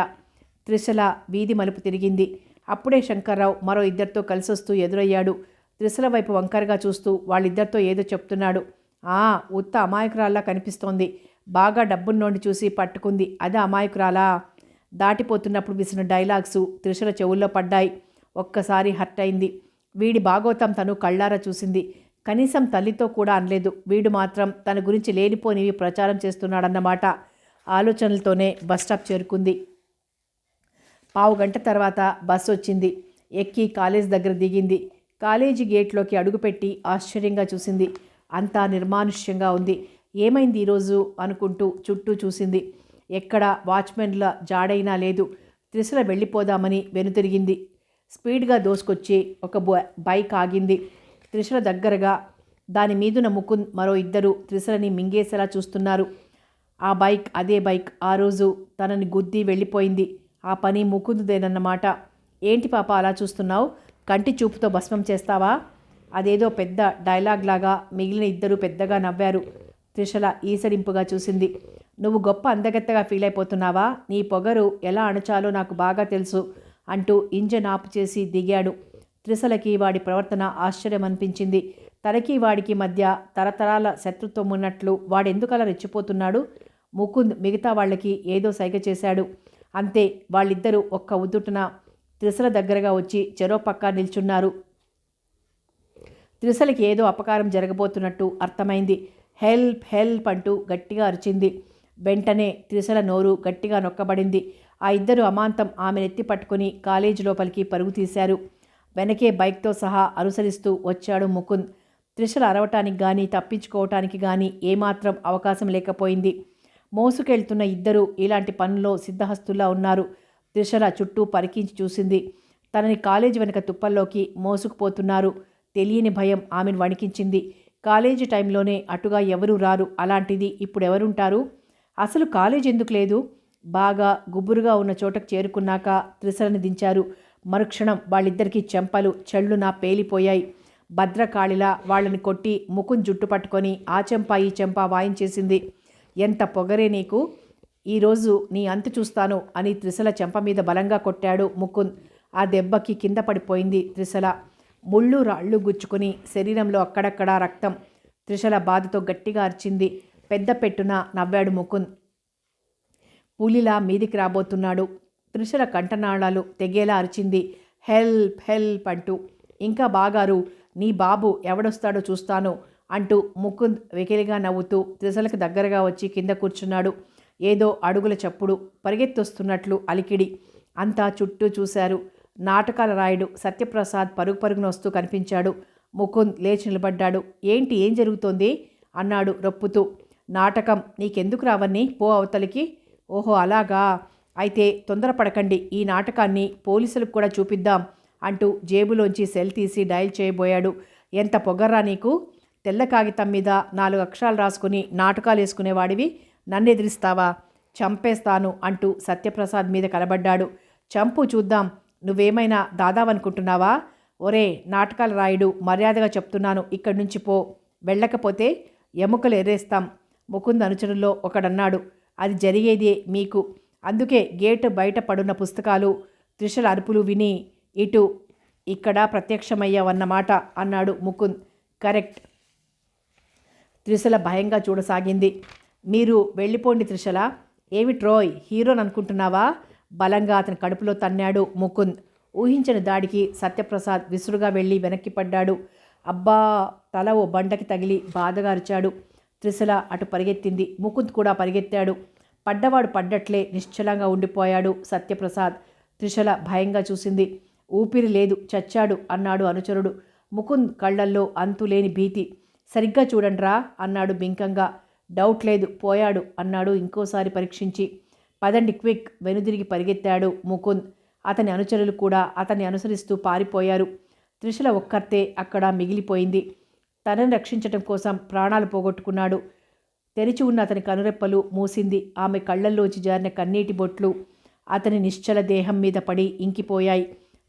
త్రిషల వీధి మలుపు తిరిగింది. అప్పుడే శంకర్రావు మరో ఇద్దరితో కలిసొస్తూ ఎదురయ్యాడు. త్రిషల వైపు వంకరగా చూస్తూ వాళ్ళిద్దరితో ఏదో చెప్తున్నాడు. ఉత్త అమాయకురాల్లా కనిపిస్తోంది. బాగా డబ్బున్నోండి చూసి పట్టుకుంది, అదే అమాయకురాలా? దాటిపోతున్నప్పుడు విసిన డైలాగ్సు త్రిషల చెవుల్లో పడ్డాయి. ఒక్కసారి హర్ట్ అయింది. వీడి బాగోతం తను కళ్ళారా చూసింది. కనీసం తల్లితో కూడా అనలేదు. వీడు మాత్రం తన గురించి లేనిపోనివి ప్రచారం చేస్తున్నాడన్నమాట. ఆలోచనలతోనే బస్టాప్ చేరుకుంది. పావుగంట తర్వాత బస్సు వచ్చింది. ఎక్కి కాలేజ్ దగ్గర దిగింది. కాలేజీ గేట్లోకి అడుగుపెట్టి ఆశ్చర్యంగా చూసింది. అంతా నిర్మానుష్యంగా ఉంది. ఏమైంది ఈరోజు అనుకుంటూ చుట్టూ చూసింది. ఎక్కడ వాచ్మెన్ల జాడైనా లేదు. త్రిషల వెళ్ళిపోదామని వెనుతిరిగింది. స్పీడ్గా దోసుకొచ్చి ఒక బైక్ ఆగింది. త్రిషల దగ్గరగా. దాని మీదున ముకుంద్ మరో ఇద్దరు త్రిషలని మింగేసేలా చూస్తున్నారు. ఆ బైక్ అదే బైక్ ఆ రోజు తనని గుద్ది వెళ్ళిపోయింది. ఆ పని ముకుందుదేనన్నమాట. ఏంటి పాప అలా చూస్తున్నావు? కంటి చూపుతో భస్మం చేస్తావా? అదేదో పెద్ద డైలాగ్ లాగా మిగిలిన ఇద్దరు పెద్దగా నవ్వారు. త్రిషల ఈసడింపుగా చూసింది. నువ్వు గొప్ప అందగత్తగా ఫీల్ అయిపోతున్నావా? నీ పొగరు ఎలా అణచాలో నాకు బాగా తెలుసు అంటూ ఇంజన్ ఆపు చేసి దిగాడు. త్రిషలకి వాడి ప్రవర్తన ఆశ్చర్యం అనిపించింది. తనకి వాడికి మధ్య తరతరాల శత్రుత్వం ఉన్నట్లు వాడెందుకలా రెచ్చిపోతున్నాడు? ముకుంద్ మిగతా వాళ్ళకి ఏదో సైగ చేశాడు. అంతే, వాళ్ళిద్దరూ ఒక్క ఉద్దుటున త్రిషల దగ్గరగా వచ్చి చెరో పక్క నిల్చున్నారు. త్రిషలకి ఏదో అపకారం జరగబోతున్నట్టు అర్థమైంది. హెల్ప్ హెల్ప్ అంటూ గట్టిగా అరిచింది. వెంటనే త్రిషల నోరు గట్టిగా నొక్కబడింది. ఆ ఇద్దరు అమాంతం ఆమెనెత్తి పట్టుకుని కాలేజీ లోపలికి పరుగు తీశారు. వెనకే బైక్తో సహా అనుసరిస్తూ వచ్చాడు ముకుంద్. త్రిషల అరవటానికి కానీ తప్పించుకోవటానికి కానీ ఏమాత్రం అవకాశం లేకపోయింది. మోసుకెళ్తున్న ఇద్దరు ఇలాంటి పనుల్లో సిద్ధహస్తుల్లా ఉన్నారు. త్రిషల చుట్టూ పరికించి చూసింది. తనని కాలేజీ వెనక తుప్పల్లోకి మోసుకుపోతున్నారు. తెలియని భయం ఆమెను వణికించింది. కాలేజీ టైంలోనే అటుగా ఎవరూ రారు. అలాంటిది ఇప్పుడెవరుంటారు? అసలు కాలేజ్ ఎందుకు లేదు? బాగా గుబురుగా ఉన్న చోటకు చేరుకున్నాక త్రిషలని దించారు. మరుక్షణం వాళ్ళిద్దరికీ చెంపలు చెళ్ళున పేలిపోయాయి. భద్రకాళిలా వాళ్ళని కొట్టి ముకుంద్ జుట్టు పట్టుకొని ఆ చెంప ఈ చెంప వాయించేసింది. ఎంత పొగరే నీకు! ఈరోజు నీ అంతు చూస్తాను అని త్రిషల చెంప మీద బలంగా కొట్టాడు ముకుంద్. ఆ దెబ్బకి కింద పడిపోయింది త్రిషల. ముళ్ళు రాళ్ళు గుచ్చుకుని శరీరంలో అక్కడక్కడా రక్తం. త్రిషల బాధతో గట్టిగా అరిచింది. పెద్ద పెట్టున నవ్వాడు ముకుంద్. పులిలా మీదికి రాబోతున్నాడు. త్రిషల కంఠనాళాలు తెగేలా అరిచింది. హెల్ప్ హెల్ప్ అంటూ. ఇంకా బాగారు, నీ బాబు ఎవడొస్తాడో చూస్తాను అంటూ ముకుంద్ వెకిలిగా నవ్వుతూ త్రిషలకు దగ్గరగా వచ్చి కింద కూర్చున్నాడు. ఏదో అడుగుల చప్పుడు, పరిగెత్తొస్తున్నట్లు అలికిడి. అంతా చుట్టూ చూశారు. నాటకాల రాయుడు సత్యప్రసాద్ పరుగు పరుగున వస్తూ కనిపించాడు. ముకుంద్ లేచి నిలబడ్డాడు. ఏంటి, ఏం జరుగుతోంది అన్నాడు రొప్పుతూ. నాటకం నీకెందుకు రావన్నీ, పో అవతలికి. ఓహో అలాగా, అయితే తొందరపడకండి, ఈ నాటకాన్ని పోలీసులకు కూడా చూపిద్దాం అంటూ జేబులోంచి సెల్ తీసి డయల్ చేయబోయాడు. ఎంత పొగర్రా నీకు! తెల్ల కాగితం మీద 4 అక్షరాలు రాసుకుని నాటకాలు వేసుకునేవాడివి నన్ను ఎదిరిస్తావా? చంపేస్తాను అంటూ సత్యప్రసాద్ మీద కలబడ్డాడు. చంపు చూద్దాం, నువ్వేమైనా దాదావనుకుంటున్నావా? ఒరే నాటకాల రాయుడు, మర్యాదగా చెప్తున్నాను, ఇక్కడి నుంచి పో. వెళ్ళకపోతే ఎముకలు ఎర్రేస్తాం. ముకుంద్ అనుచరుల్లో ఒకడన్నాడు. అది జరిగేదే మీకు. అందుకే గేటు బయట పడున్న పుస్తకాలు, త్రిషల అరుపులు విని ఇటు ఇక్కడ ప్రత్యక్షమయ్యావన్నమాట అన్నాడు ముకుంద్. కరెక్ట్. త్రిశల భయంగా చూడసాగింది. మీరు వెళ్ళిపోండి త్రిశల. ఏమి ట్రోయ్, హీరోని అనుకుంటున్నావా? బలంగా అతని కడుపులో తన్నాడు ముకుంద్. ఊహించిన దాడికి సత్యప్రసాద్ విసురుగా వెళ్ళి వెనక్కి పడ్డాడు. అబ్బా! తల ఓ బండకి తగిలి బాధగా అరిచాడు. త్రిశల అటు పరిగెత్తింది. ముకుంద్ కూడా పరిగెత్తాడు. పడ్డవాడు పడ్డట్లే నిశ్చలంగా ఉండిపోయాడు సత్యప్రసాద్. త్రిశల భయంగా చూసింది. ఊపిరి లేదు, చచ్చాడు అన్నాడు అనుచరుడు. ముకుంద్ కళ్ళల్లో అంతులేని భీతి. సరిగ్గా చూడండ్రా అన్నాడు బింకంగా. డౌట్ లేదు, పోయాడు అన్నాడు ఇంకోసారి పరీక్షించి. పదండి క్విక్, వెనుదిరిగి పరిగెత్తాడు ముకుంద్. అతని అనుచరులు కూడా అతన్ని అనుసరిస్తూ పారిపోయారు. త్రిశల ఒక్కర్తే అక్కడ మిగిలిపోయింది. తనని రక్షించటం కోసం ప్రాణాలు పోగొట్టుకున్నాడు. తెరిచి ఉన్న అతని కనురెప్పలు మూసింది. ఆమె కళ్ళల్లోంచి జారిన కన్నీటి బొట్లు అతని నిశ్చల దేహం మీద పడి ఇంకిపోయాయి.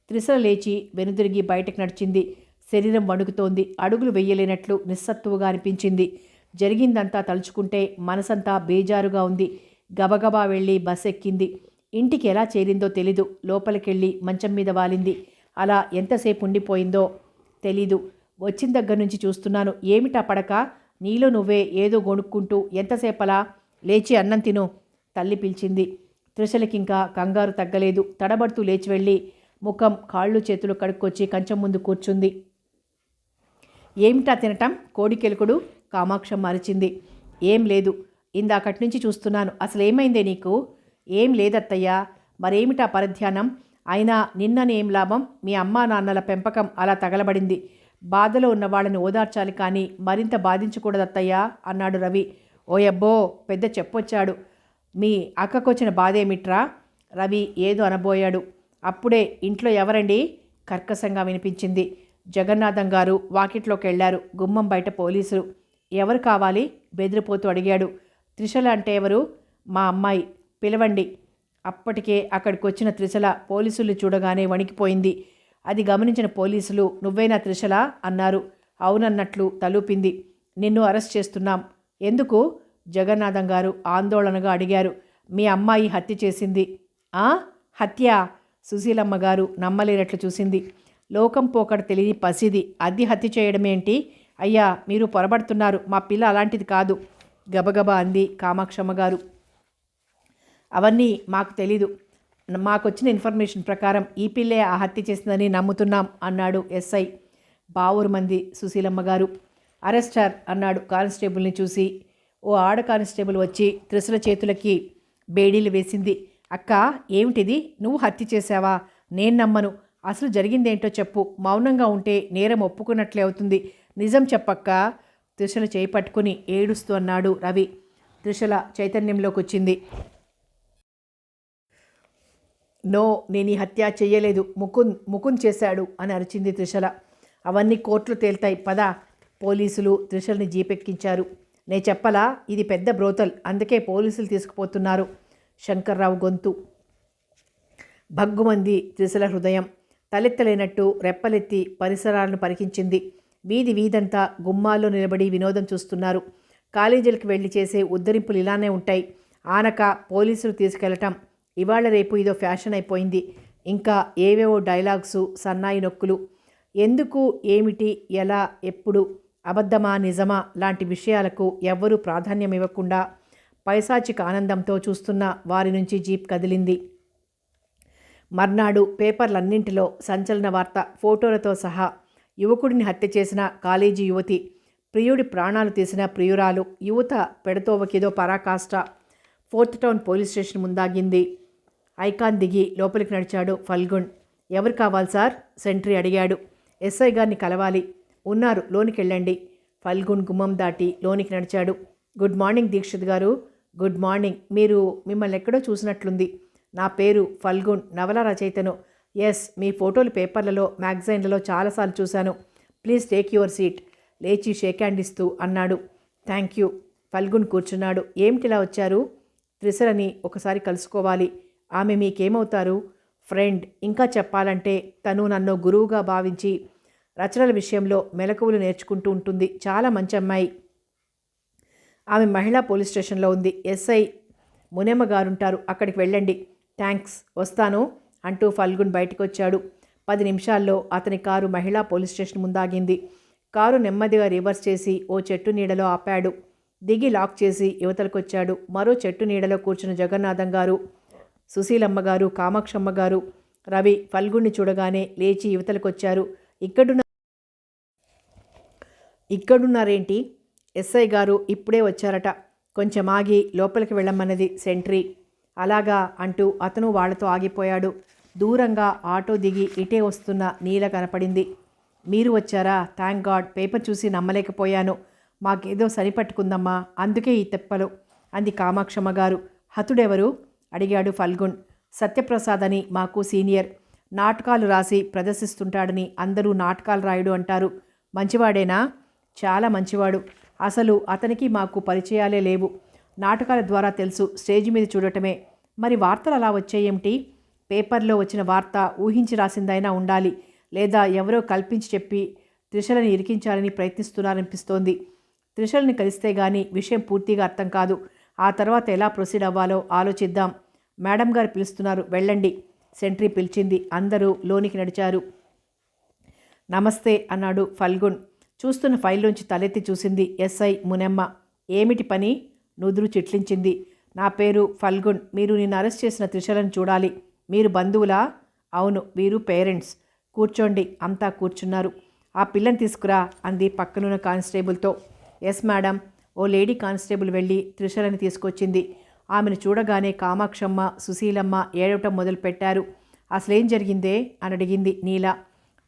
త్రిశల లేచి వెనుదిరిగి బయటకు నడిచింది. శరీరం వణుకుతోంది. అడుగులు వెయ్యలేనట్లు నిస్సత్తువుగా అనిపించింది. జరిగిందంతా తలుచుకుంటే మనసంతా బేజారుగా ఉంది. గబగబా వెళ్ళి బస్ ఎక్కింది. ఇంటికి ఎలా చేరిందో తెలీదు. లోపలికెళ్ళి మంచం మీద వాలింది. అలా ఎంతసేపు ఉండిపోయిందో తెలీదు. వచ్చిన దగ్గర నుంచి చూస్తున్నాను. ఏమిటా పడక? నీలో నువ్వే ఏదో గొణుక్కుంటూ ఎంతసేపలా? లేచి అన్నం తిను, తల్లి పిలిచింది. త్రిశలకింకా కంగారు తగ్గలేదు. తడబడుతూ లేచి వెళ్ళి ముఖం, కాళ్ళు, చేతులు కడుక్కొచ్చి కంచం ముందు కూర్చుంది. ఏమిటా తినటం? కోడికెలుకుడు? కామాక్షమ్మ అరిచింది. ఏం లేదు, ఇందాకటి నుంచి చూస్తున్నాను. అసలు ఏమైందే నీకు? ఏం లేదత్తయ్యా. మరేమిటా పరధ్యానం? అయినా నిన్ననేం లాభం? మీ అమ్మా నాన్నల పెంపకం అలా తగలబడింది. బాధలో ఉన్న వాళ్ళని ఓదార్చాలి కానీ మరింత బాధించకూడదత్తయ్యా అన్నాడు రవి. ఓయబ్బో, పెద్ద చెప్పొచ్చాడు. మీ అక్కకొచ్చిన బాధేమిట్రా? రవి ఏదో అనబోయాడు. అప్పుడే ఇంట్లో ఎవరండి? కర్కశంగా వినిపించింది. జగన్నాథం గారు వాకిట్లోకి వెళ్లారు. గుమ్మం బయట పోలీసులు. ఎవరు కావాలి? బెదిరిపోతూ అడిగాడు. త్రిశల అంటే ఎవరు? మా అమ్మాయి. పిలవండి. అప్పటికే అక్కడికి వచ్చిన త్రిశల పోలీసులు చూడగానే వణికిపోయింది. అది గమనించిన పోలీసులు నువ్వేనా త్రిశల అన్నారు. అవునన్నట్లు తలూపింది. నిన్ను అరెస్ట్ చేస్తున్నాం. ఎందుకు? జగన్నాథం గారు ఆందోళనగా అడిగారు. మీ అమ్మాయి హత్య చేసింది. ఆ? హత్య? సుశీలమ్మ గారు నమ్మలేనట్లు చూసింది. లోకం పోకడ తెలియని పసిది అది హత్య చేయడమేంటి? అయ్యా, మీరు పొరబడుతున్నారు. మా పిల్ల అలాంటిది కాదు, గబగబా అంది కామాక్షమ్మ గారు. అవన్నీ మాకు తెలీదు. మాకొచ్చిన ఇన్ఫర్మేషన్ ప్రకారం ఈ పిల్లే ఆ హత్య చేసిందని నమ్ముతున్నాం అన్నాడు ఎస్ఐ. బావురు మంది సుశీలమ్మ గారు. అరెస్టర్ అన్నాడు కానిస్టేబుల్ని చూసి. ఓ ఆడ కానిస్టేబుల్ వచ్చి త్రిశల చేతులకి బేడీలు వేసింది. అక్క, ఏమిటిది? నువ్వు హత్య చేశావా? నేను నమ్మను. అసలు జరిగిందేంటో చెప్పు. మౌనంగా ఉంటే నేరం ఒప్పుకున్నట్లే అవుతుంది. నిజం చెప్పక్క. త్రిశల చేయి పట్టుకుని ఏడుస్తూ అన్నాడు రవి. త్రిశల చైతన్యంలోకి వచ్చింది. నో, నేను ఈ హత్య చెయ్యలేదు. ముకుంద్ చేశాడు అని అరిచింది త్రిశల. అవన్నీ కోర్టులు తేల్తాయి, పద. పోలీసులు త్రిశల్ని జీపెక్కించారు. నే చెప్పలా, ఇది పెద్ద బ్రోతల్, అందుకే పోలీసులు తీసుకుపోతున్నారు. శంకర్రావు గొంతు. భగ్గుమంది త్రిశల హృదయం. తలెత్తలేనట్టు రెప్పలెత్తి పరిసరాలను పరికించింది. వీధంతా గుమ్మాల్లో నిలబడి వినోదం చూస్తున్నారు. కాలేజీలకు వెళ్ళి చేసే ఉద్ధరింపులు ఇలానే ఉంటాయి. ఆనక పోలీసులు తీసుకెళ్లటం ఇవాళ రేపు ఇదో ఫ్యాషన్ అయిపోయింది. ఇంకా ఏవేవో డైలాగ్సు, సన్నాయి నొక్కులు. ఎందుకు, ఏమిటి, ఎలా, ఎప్పుడు, అబద్ధమా నిజమా లాంటి విషయాలకు ఎవ్వరూ ప్రాధాన్యం ఇవ్వకుండా పైశాచిక ఆనందంతో చూస్తున్న వారి నుంచి జీప్ కదిలింది. మర్నాడు పేపర్లన్నింటిలో సంచలన వార్త, ఫోటోలతో సహా. యువకుడిని హత్య చేసిన కాలేజీ యువతి, ప్రియుడి ప్రాణాలు తీసిన ప్రియురాలు, యువత పెడతోవకిదో పరాకాష్ట. ఫోర్త్ టౌన్ పోలీస్ స్టేషన్ ముందాగింది. ఐకాన్ దిగి లోపలికి నడిచాడు ఫల్గుణ్. ఎవరు కావాలి సార్? సెంట్రీ అడిగాడు. ఎస్ఐ గారిని కలవాలి. ఉన్నారు, లోనికి వెళ్ళండి. ఫల్గుణ్ గుమ్మం దాటి లోనికి నడిచాడు. గుడ్ మార్నింగ్ దీక్షిత్ గారు. Good morning. మిమ్మల్ని ఎక్కడో చూసినట్లుంది. నా పేరు ఫల్గుణ్, నవల రచయితను. ఎస్, మీ ఫోటోలు పేపర్లలో, మ్యాగజైన్లలో చాలాసార్లు చూశాను. Please take your seat. లేచి షేక్ హ్యాండ్ ఇస్తూ అన్నాడు. Thank you. ఫల్గుణ్ కూర్చున్నాడు. ఏమిటిలా వచ్చారు? త్రిశలని ఒకసారి కలుసుకోవాలి. ఆమె మీకేమవుతారు? ఫ్రెండ్. ఇంకా చెప్పాలంటే తను నన్ను గురువుగా భావించి రచనల విషయంలో మెలకువలు నేర్చుకుంటూ ఉంటుంది. చాలా మంచి అమ్మాయి. ఆమె మహిళా పోలీస్ స్టేషన్లో ఉంది. ఎస్ఐ మునెమ్మ గారుంటారు, అక్కడికి వెళ్ళండి. థ్యాంక్స్, వస్తాను అంటూ ఫల్గున్ బయటకొచ్చాడు. 10 నిమిషాల్లో అతని కారు మహిళా పోలీస్ స్టేషన్ ముందాగింది. కారు నెమ్మదిగా రివర్స్ చేసి ఓ చెట్టు నీడలో ఆపాడు. దిగి లాక్ చేసి యువతలకొచ్చాడు. మరో చెట్టు నీడలో కూర్చున్న జగన్నాథం గారు, సుశీలమ్మ గారు, కామాక్షమ్మ గారు, రవి ఫల్గుణ్ణి చూడగానే లేచి యువతలకొచ్చారు. ఇక్కడున్నారేంటి? ఎస్ఐ గారు ఇప్పుడే వచ్చారట. కొంచెం ఆగి లోపలికి వెళ్ళమన్నది సెంట్రీ. అలాగా అంటూ అతను వాళ్లతో ఆగిపోయాడు. దూరంగా ఆటో దిగి ఇటే వస్తున్న నీల కనపడింది. మీరు వచ్చారా? Thank God. పేపర్ చూసి నమ్మలేకపోయాను. మాకేదో సరిపట్టుకుందమ్మా, అందుకే ఈ తెప్పలు అంది కామాక్షమ్మ గారు. హతుడెవరు? అడిగాడు ఫల్గుణ్. సత్యప్రసాద్ అని మాకు సీనియర్. నాటకాలు రాసి ప్రదర్శిస్తుంటాడని అందరూ నాటకాలు రాయుడు అంటారు. మంచివాడేనా? చాలా మంచివాడు. అసలు అతనికి మాకు పరిచయాలే లేవు. నాటకాల ద్వారా తెలుసు, స్టేజ్ మీద చూడటమే. మరి వార్తలు అలా వచ్చాయేమిటి? పేపర్లో వచ్చిన వార్త ఊహించి రాసిందైనా ఉండాలి, లేదా ఎవరో కల్పించి చెప్పి త్రిషలని ఇరికించాలని ప్రయత్నిస్తున్నారనిపిస్తోంది. త్రిషల్ని కలిస్తే గానీ విషయం పూర్తిగా అర్థం కాదు. ఆ తర్వాత ఎలా ప్రొసీడ్ అవ్వాలో ఆలోచిద్దాం. మేడం గారు పిలుస్తున్నారు, వెళ్ళండి. సెంట్రీ పిలిచింది. అందరూ లోనికి నడిచారు. నమస్తే అన్నాడు ఫల్గుణ్. చూస్తున్న ఫైల్లోంచి తలెత్తి చూసింది ఎస్ఐ మునెమ్మ. ఏమిటి పని? నుదురు చిట్లించింది. నా పేరు ఫల్గుణ్. మీరు నిన్ను అరెస్ట్ చేసిన త్రిషలను చూడాలి. మీరు బంధువులా? అవును, వీరు పేరెంట్స్. కూర్చోండి. అంతా కూర్చున్నారు. ఆ పిల్లని తీసుకురా అంది పక్కనున్న కానిస్టేబుల్తో. Yes madam. ఓ లేడీ కానిస్టేబుల్ వెళ్ళి త్రిషలని తీసుకొచ్చింది. ఆమెను చూడగానే కామాక్షమ్మ, సుశీలమ్మ ఏడవటం మొదలుపెట్టారు. అసలేం జరిగిందే అని అడిగింది నీల.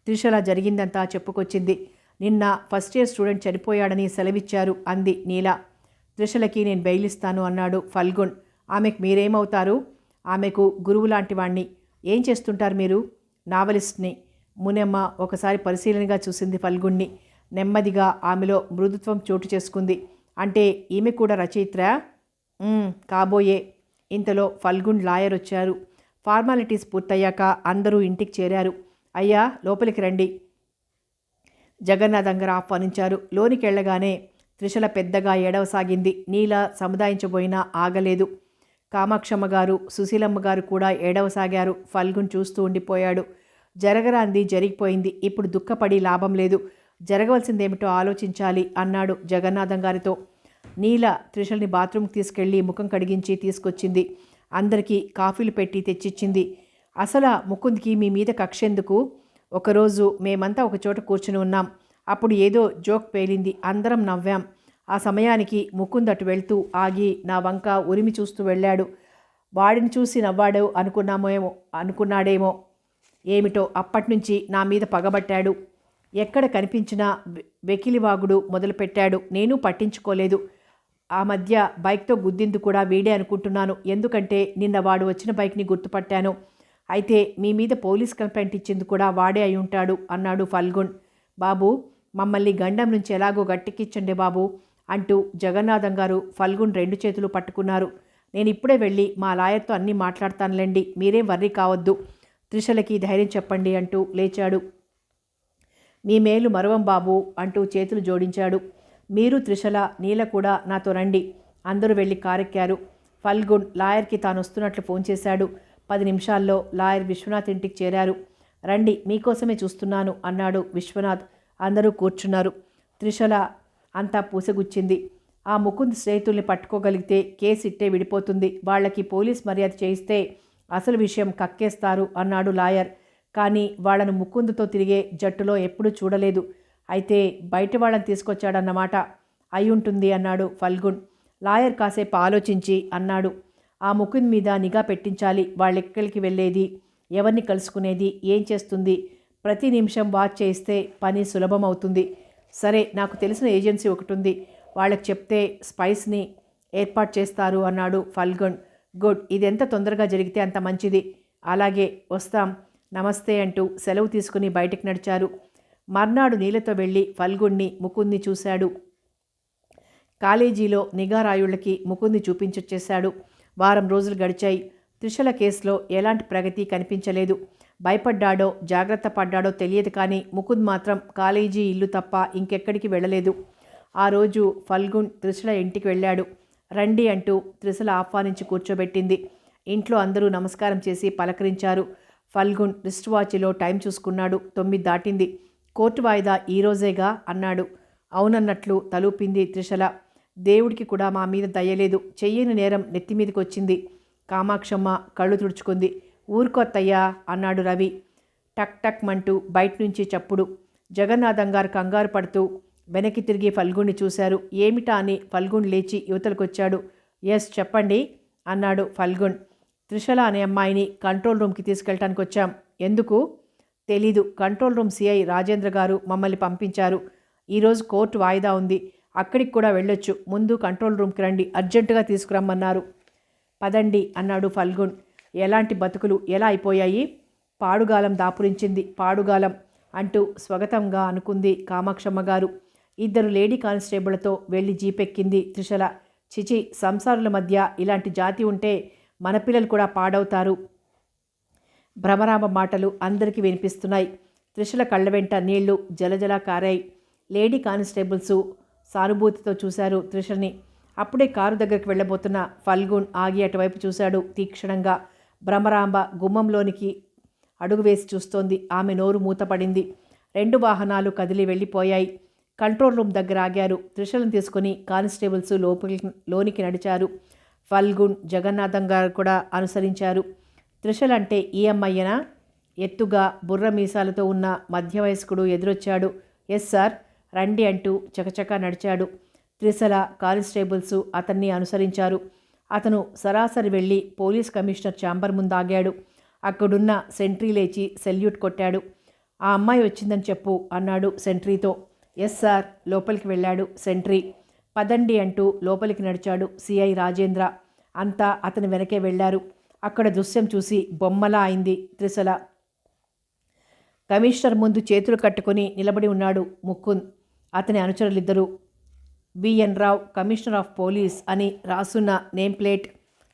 త్రిషల జరిగిందంతా చెప్పుకొచ్చింది. నిన్న ఫస్ట్ ఇయర్ స్టూడెంట్ చనిపోయాడని సెలవిచ్చారు అంది నీల. త్రిషలకి నేను బెయిల్ ఇస్తాను అన్నాడు ఫల్గుణ్. ఆమెకు మీరేమవుతారు? ఆమెకు గురువు లాంటి వాణ్ణి. ఏం చేస్తుంటారు మీరు? నావలిస్ట్ని. మునెమ్మ ఒకసారి పరిశీలనగా చూసింది ఫల్గుణ్ణి. నెమ్మదిగా ఆమెలో మృదుత్వం చోటు చేసుకుంది. అంటే ఈమె కూడా రచయిత్రా? కాబోయే. ఇంతలో ఫల్గుణ్ లాయర్ వచ్చారు. ఫార్మాలిటీస్ పూర్తయ్యాక అందరూ ఇంటికి చేరారు. అయ్యా, లోపలికి రండి. జగన్నాథం గారు ఆహ్వానించారు. లోనికి వెళ్ళగానే త్రిషల పెద్దగా ఏడవసాగింది. నీల సముదాయించబోయినా ఆగలేదు. కామాక్షమ్మ గారు, సుశీలమ్మ గారు కూడా ఏడవసాగారు. ఫల్గుణ్ చూస్తూ ఉండిపోయాడు. జరగరాంది జరిగిపోయింది. ఇప్పుడు దుఃఖపడి లాభం లేదు. జరగవలసిందేమిటో ఆలోచించాలి అన్నాడు జగన్నాథం గారితో. నీల త్రిషల్ని బాత్రూమ్కి తీసుకెళ్లి ముఖం కడిగించి తీసుకొచ్చింది. అందరికీ కాఫీలు పెట్టి తెచ్చిచ్చింది. అసలు ముకుంద్కి మీ మీద కక్షెందుకు? ఒకరోజు మేమంతా ఒకచోట కూర్చుని ఉన్నాం. అప్పుడు ఏదో జోక్ పేలింది. అందరం నవ్వాం. ఆ సమయానికి ముకుంద్ అటు వెళ్తూ ఆగి నా వంక ఉరిమి చూస్తూ వెళ్ళాడు. వాడిని చూసి నవ్వాడు అనుకున్నాడేమో ఏమిటో అప్పటినుంచి నా మీద పగబట్టాడు. ఎక్కడ కనిపించినా వెకిలివాగుడు మొదలుపెట్టాడు. నేను పట్టించుకోలేదు. ఆ మధ్య బైక్తో గుద్దింది కూడా వీడే అనుకుంటున్నాను. ఎందుకంటే నిన్న వాడు వచ్చిన బైక్ని గుర్తుపట్టాను. అయితే మీ మీద పోలీస్ కంప్లైంట్ ఇచ్చింది కూడా వాడే అయి ఉంటాడు అన్నాడు ఫల్గుణ్. బాబు, మమ్మల్ని గండం నుంచి ఎలాగో గట్టెక్కించండి బాబు అంటూ జగన్నాథం గారు ఫల్గుణ్ 2 చేతులు పట్టుకున్నారు. నేను ఇప్పుడే వెళ్ళి మా లాయర్తో అన్నీ మాట్లాడతానులేండి, మీరేం వర్రీ కావద్దు. త్రిషలకి ధైర్యం చెప్పండి అంటూ లేచాడు. మీ మేలు మరవం బాబు అంటూ చేతులు జోడించాడు. మీరు, త్రిషల, నీల కూడా నాతో రండి. అందరూ వెళ్ళి కారెక్కారు. ఫల్గుణ్ లాయర్కి తాను వస్తున్నట్లు ఫోన్ చేశాడు. 10 నిమిషాల్లో లాయర్ విశ్వనాథ్ ఇంటికి చేరారు. రండి, మీకోసమే చూస్తున్నాను అన్నాడు విశ్వనాథ్. అందరూ కూర్చున్నారు. త్రిషల అంతా పూసగుచ్చింది. ఆ ముకుంద్ స్నేహితుల్ని పట్టుకోగలిగితే కేసు ఇట్టే విడిపోతుంది. వాళ్ళకి పోలీస్ మర్యాద చేయిస్తే అసలు విషయం కక్కేస్తారు అన్నాడు లాయర్. కానీ వాళ్లను ముకుందుతో తిరిగే జట్టులో ఎప్పుడూ చూడలేదు. అయితే బయట వాళ్ళని తీసుకొచ్చాడన్నమాట. అయ్యుంటుంది అన్నాడు ఫల్గుణ్. లాయర్ కాసేపు ఆలోచించి అన్నాడు, ఆ ముకుంద్ మీద నిఘా పెట్టించాలి. వాళ్ళెక్కడికి వెళ్ళేది, ఎవరిని కలుసుకునేది, ఏం చేస్తుంది, ప్రతి నిమిషం వాచ్ చేయిస్తే పని సులభం అవుతుంది. సరే, నాకు తెలిసిన ఏజెన్సీ ఒకటి ఉంది, వాళ్ళకి చెప్తే స్పైస్ని ఏర్పాటు చేస్తారు అన్నాడు ఫల్గుణ్. గుడ్, ఇదెంత తొందరగా జరిగితే అంత మంచిది. అలాగే, వస్తాం, నమస్తే అంటూ సెలవు తీసుకుని బయటకు నడిచారు. మర్నాడు నీలతో వెళ్ళి ఫల్గుణ్ణి, ముకుంద్ని చూశాడు. కాలేజీలో నిఘారాయుళ్ళకి ముకుంద్ని చూపించొచ్చేశాడు. వారం రోజులు గడిచాయి. త్రిషల కేసులో ఎలాంటి ప్రగతి కనిపించలేదు. భయపడ్డాడో జాగ్రత్త పడ్డాడో తెలియదు, కానీ ముకుంద్ మాత్రం కాలేజీ ఇల్లు తప్ప ఇంకెక్కడికి వెళ్ళలేదు. ఆ రోజు ఫల్గున్ త్రిషల ఇంటికి వెళ్ళాడు. రండి అంటూ త్రిషల ఆహ్వానించి కూర్చోబెట్టింది. ఇంట్లో అందరూ నమస్కారం చేసి పలకరించారు. ఫల్గున్ రిస్ట్ వాచ్లో టైం చూసుకున్నాడు. 9 దాటింది. కోర్టు వాయిదా ఈరోజేగా అన్నాడు. అవునన్నట్లు తలూపింది త్రిషల. దేవుడికి కూడా మా మీద దయ్యలేదు. చెయ్యని నేరం నెత్తిమీదికి వచ్చింది. కామాక్షమ్మ కళ్ళు తుడుచుకుంది. ఊరుకొత్తయ్యా అన్నాడు రవి. టక్ టక్ మంటూ బయట నుంచి చప్పుడు. జగన్నాథం గారు కంగారు పడుతూ వెనక్కి తిరిగి ఫల్గుణ్ణి చూశారు. ఏమిటా అని ఫల్గుణ్ లేచి యువతలకొచ్చాడు. ఎస్ చెప్పండి అన్నాడు ఫల్గుణ్. త్రిషల అనే అమ్మాయిని కంట్రోల్ రూమ్కి తీసుకెళ్ళటానికి వచ్చాం. ఎందుకు? తెలీదు. కంట్రోల్ రూమ్ సిఐ రాజేంద్ర గారు మమ్మల్ని పంపించారు. ఈరోజు కోర్టు వాయిదా ఉంది. అక్కడికి కూడా వెళ్ళొచ్చు. ముందు కంట్రోల్ రూమ్కి రండి, అర్జెంటుగా తీసుకురమ్మన్నారు. పదండి అన్నాడు ఫల్గుణ్. ఎలాంటి బతుకులు ఎలా అయిపోయాయి? పాడుగాలం దాపురించింది. పాడుగాలం అంటూ స్వాగతంగా అనుకుంది కామాక్షమ్మ గారు. 2 లేడీ కానిస్టేబుళ్లతో వెళ్ళి జీపెక్కింది త్రిషల. చిచి, సంసారుల మధ్య ఇలాంటి జాతి ఉంటే మన పిల్లలు కూడా పాడవుతారు. భ్రమరామ మాటలు అందరికీ వినిపిస్తున్నాయి. త్రిషల కళ్ళ వెంట నీళ్లు జలజలా కారాయి. లేడీ కానిస్టేబుల్సు సానుభూతితో చూశారు త్రిషల్ని. అప్పుడే కారు దగ్గరికి వెళ్ళబోతున్న ఫల్గుణ్ ఆగి అటువైపు చూశాడు తీక్షణంగా. భ్రమరాంబ గుమ్మంలోనికి అడుగు వేసి చూస్తోంది. ఆమె నోరు మూతపడింది. 2 వాహనాలు కదిలి వెళ్ళిపోయాయి. కంట్రోల్ రూమ్ దగ్గర ఆగారు. త్రిషలను తీసుకుని కానిస్టేబుల్స్ లోనికి నడిచారు. ఫల్గుణ్ జగన్నాథం గారు కూడా అనుసరించారు. త్రిషలంటే ఈ అమ్మాయ్యనా? ఎత్తుగా బుర్ర మీసాలతో ఉన్న మధ్య వయస్కుడు ఎదురొచ్చాడు. ఎస్ సార్, రండి అంటూ చకచకా నడిచాడు. త్రిషల కానిస్టేబుల్స్ అతన్ని అనుసరించారు. అతను సరాసరి వెళ్ళి పోలీస్ కమిషనర్ ఛాంబర్ ముందు ఆగాడు. అక్కడున్న సెంట్రీ లేచి సెల్యూట్ కొట్టాడు. ఆ అమ్మాయి వచ్చిందని చెప్పు అన్నాడు సెంట్రీతో. ఎస్ సార్, లోపలికి వెళ్ళాడు సెంట్రీ. పదండి అంటూ లోపలికి నడిచాడు సిఐ రాజేంద్ర. అంతా అతని వెనకే వెళ్లారు. అక్కడ దృశ్యం చూసి బొమ్మలా అయింది త్రిషల. కమిషనర్ ముందు చేతులు కట్టుకుని నిలబడి ఉన్నాడు ముకుంద్. అతని అనుచరులిద్దరూ. BN Rao, commissioner of police అని రాసున్న నేమ్ ప్లేట్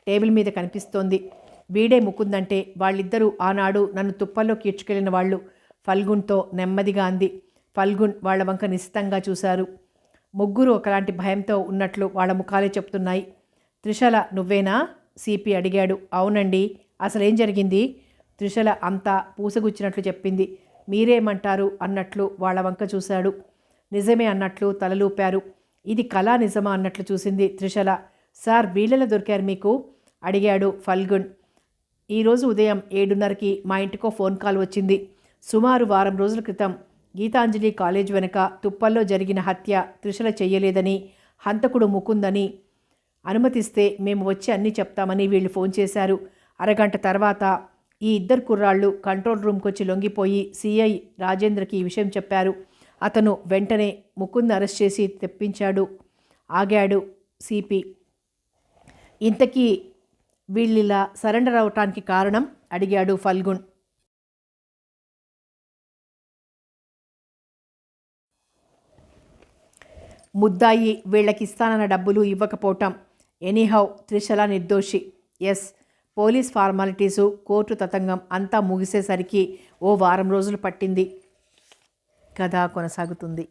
టేబుల్ మీద కనిపిస్తోంది. వీడే ముకుంద్ అంటే వాళ్ళిద్దరూ ఆనాడు నన్ను తుప్పల్లో కీడ్చుకెళ్లిన వాళ్ళు. ఫల్గున్తో నెమ్మదిగా అంది. ఫల్గున్ వాళ్ల వంక నిశితంగా చూశారు. ముగ్గురు ఒకలాంటి భయంతో ఉన్నట్లు వాళ్ళ ముఖాలే చెప్తున్నాయి. త్రిషల నువ్వేనా? సిపి అడిగాడు. అవునండి. అసలేం జరిగింది? త్రిషల అంతా పూసగుచ్చినట్లు చెప్పింది. మీరేమంటారు అన్నట్లు వాళ్ళ వంక చూశాడు. నిజమే అన్నట్లు తలలూపారు. ఇది కళా నిజమా అన్నట్లు చూసింది త్రిషల. సార్, వీళ్ళలో దొరికారు మీకు? అడిగాడు ఫల్గున్. ఈరోజు ఉదయం 7:30కి మా ఇంటికో ఫోన్ కాల్ వచ్చింది. సుమారు వారం రోజుల క్రితం గీతాంజలి కాలేజ్ వెనుక తుప్పల్లో జరిగిన హత్య త్రిషల చెయ్యలేదని, హంతకుడు ముకుందని అనుమతిస్తే మేము వచ్చి అన్నీ చెప్తామని వీళ్ళు ఫోన్ చేశారు. అరగంట తర్వాత ఈ 2 కుర్రాళ్ళు కంట్రోల్ రూమ్కి వచ్చి లొంగిపోయి సిఐ రాజేంద్రకి ఈ విషయం చెప్పారు. అతను వెంటనే ముకుంద్ అరెస్ట్ చేసి తెప్పించాడు. ఆగాడు సిపి. ఇంతకీ వీళ్ళిలా సరెండర్ అవటానికి కారణం? అడిగాడు ఫల్గున్. ముద్దాయి వీళ్ళకిస్తానన్న డబ్బులు ఇవ్వకపోవటం. ఎనీహౌ త్రిషల నిర్దోషి. ఎస్. పోలీస్ ఫార్మాలిటీసు, కోర్టు తతంగం అంతా ముగిసేసరికి ఓ వారం రోజులు పట్టింది. కథ కొనసాగుతుంది.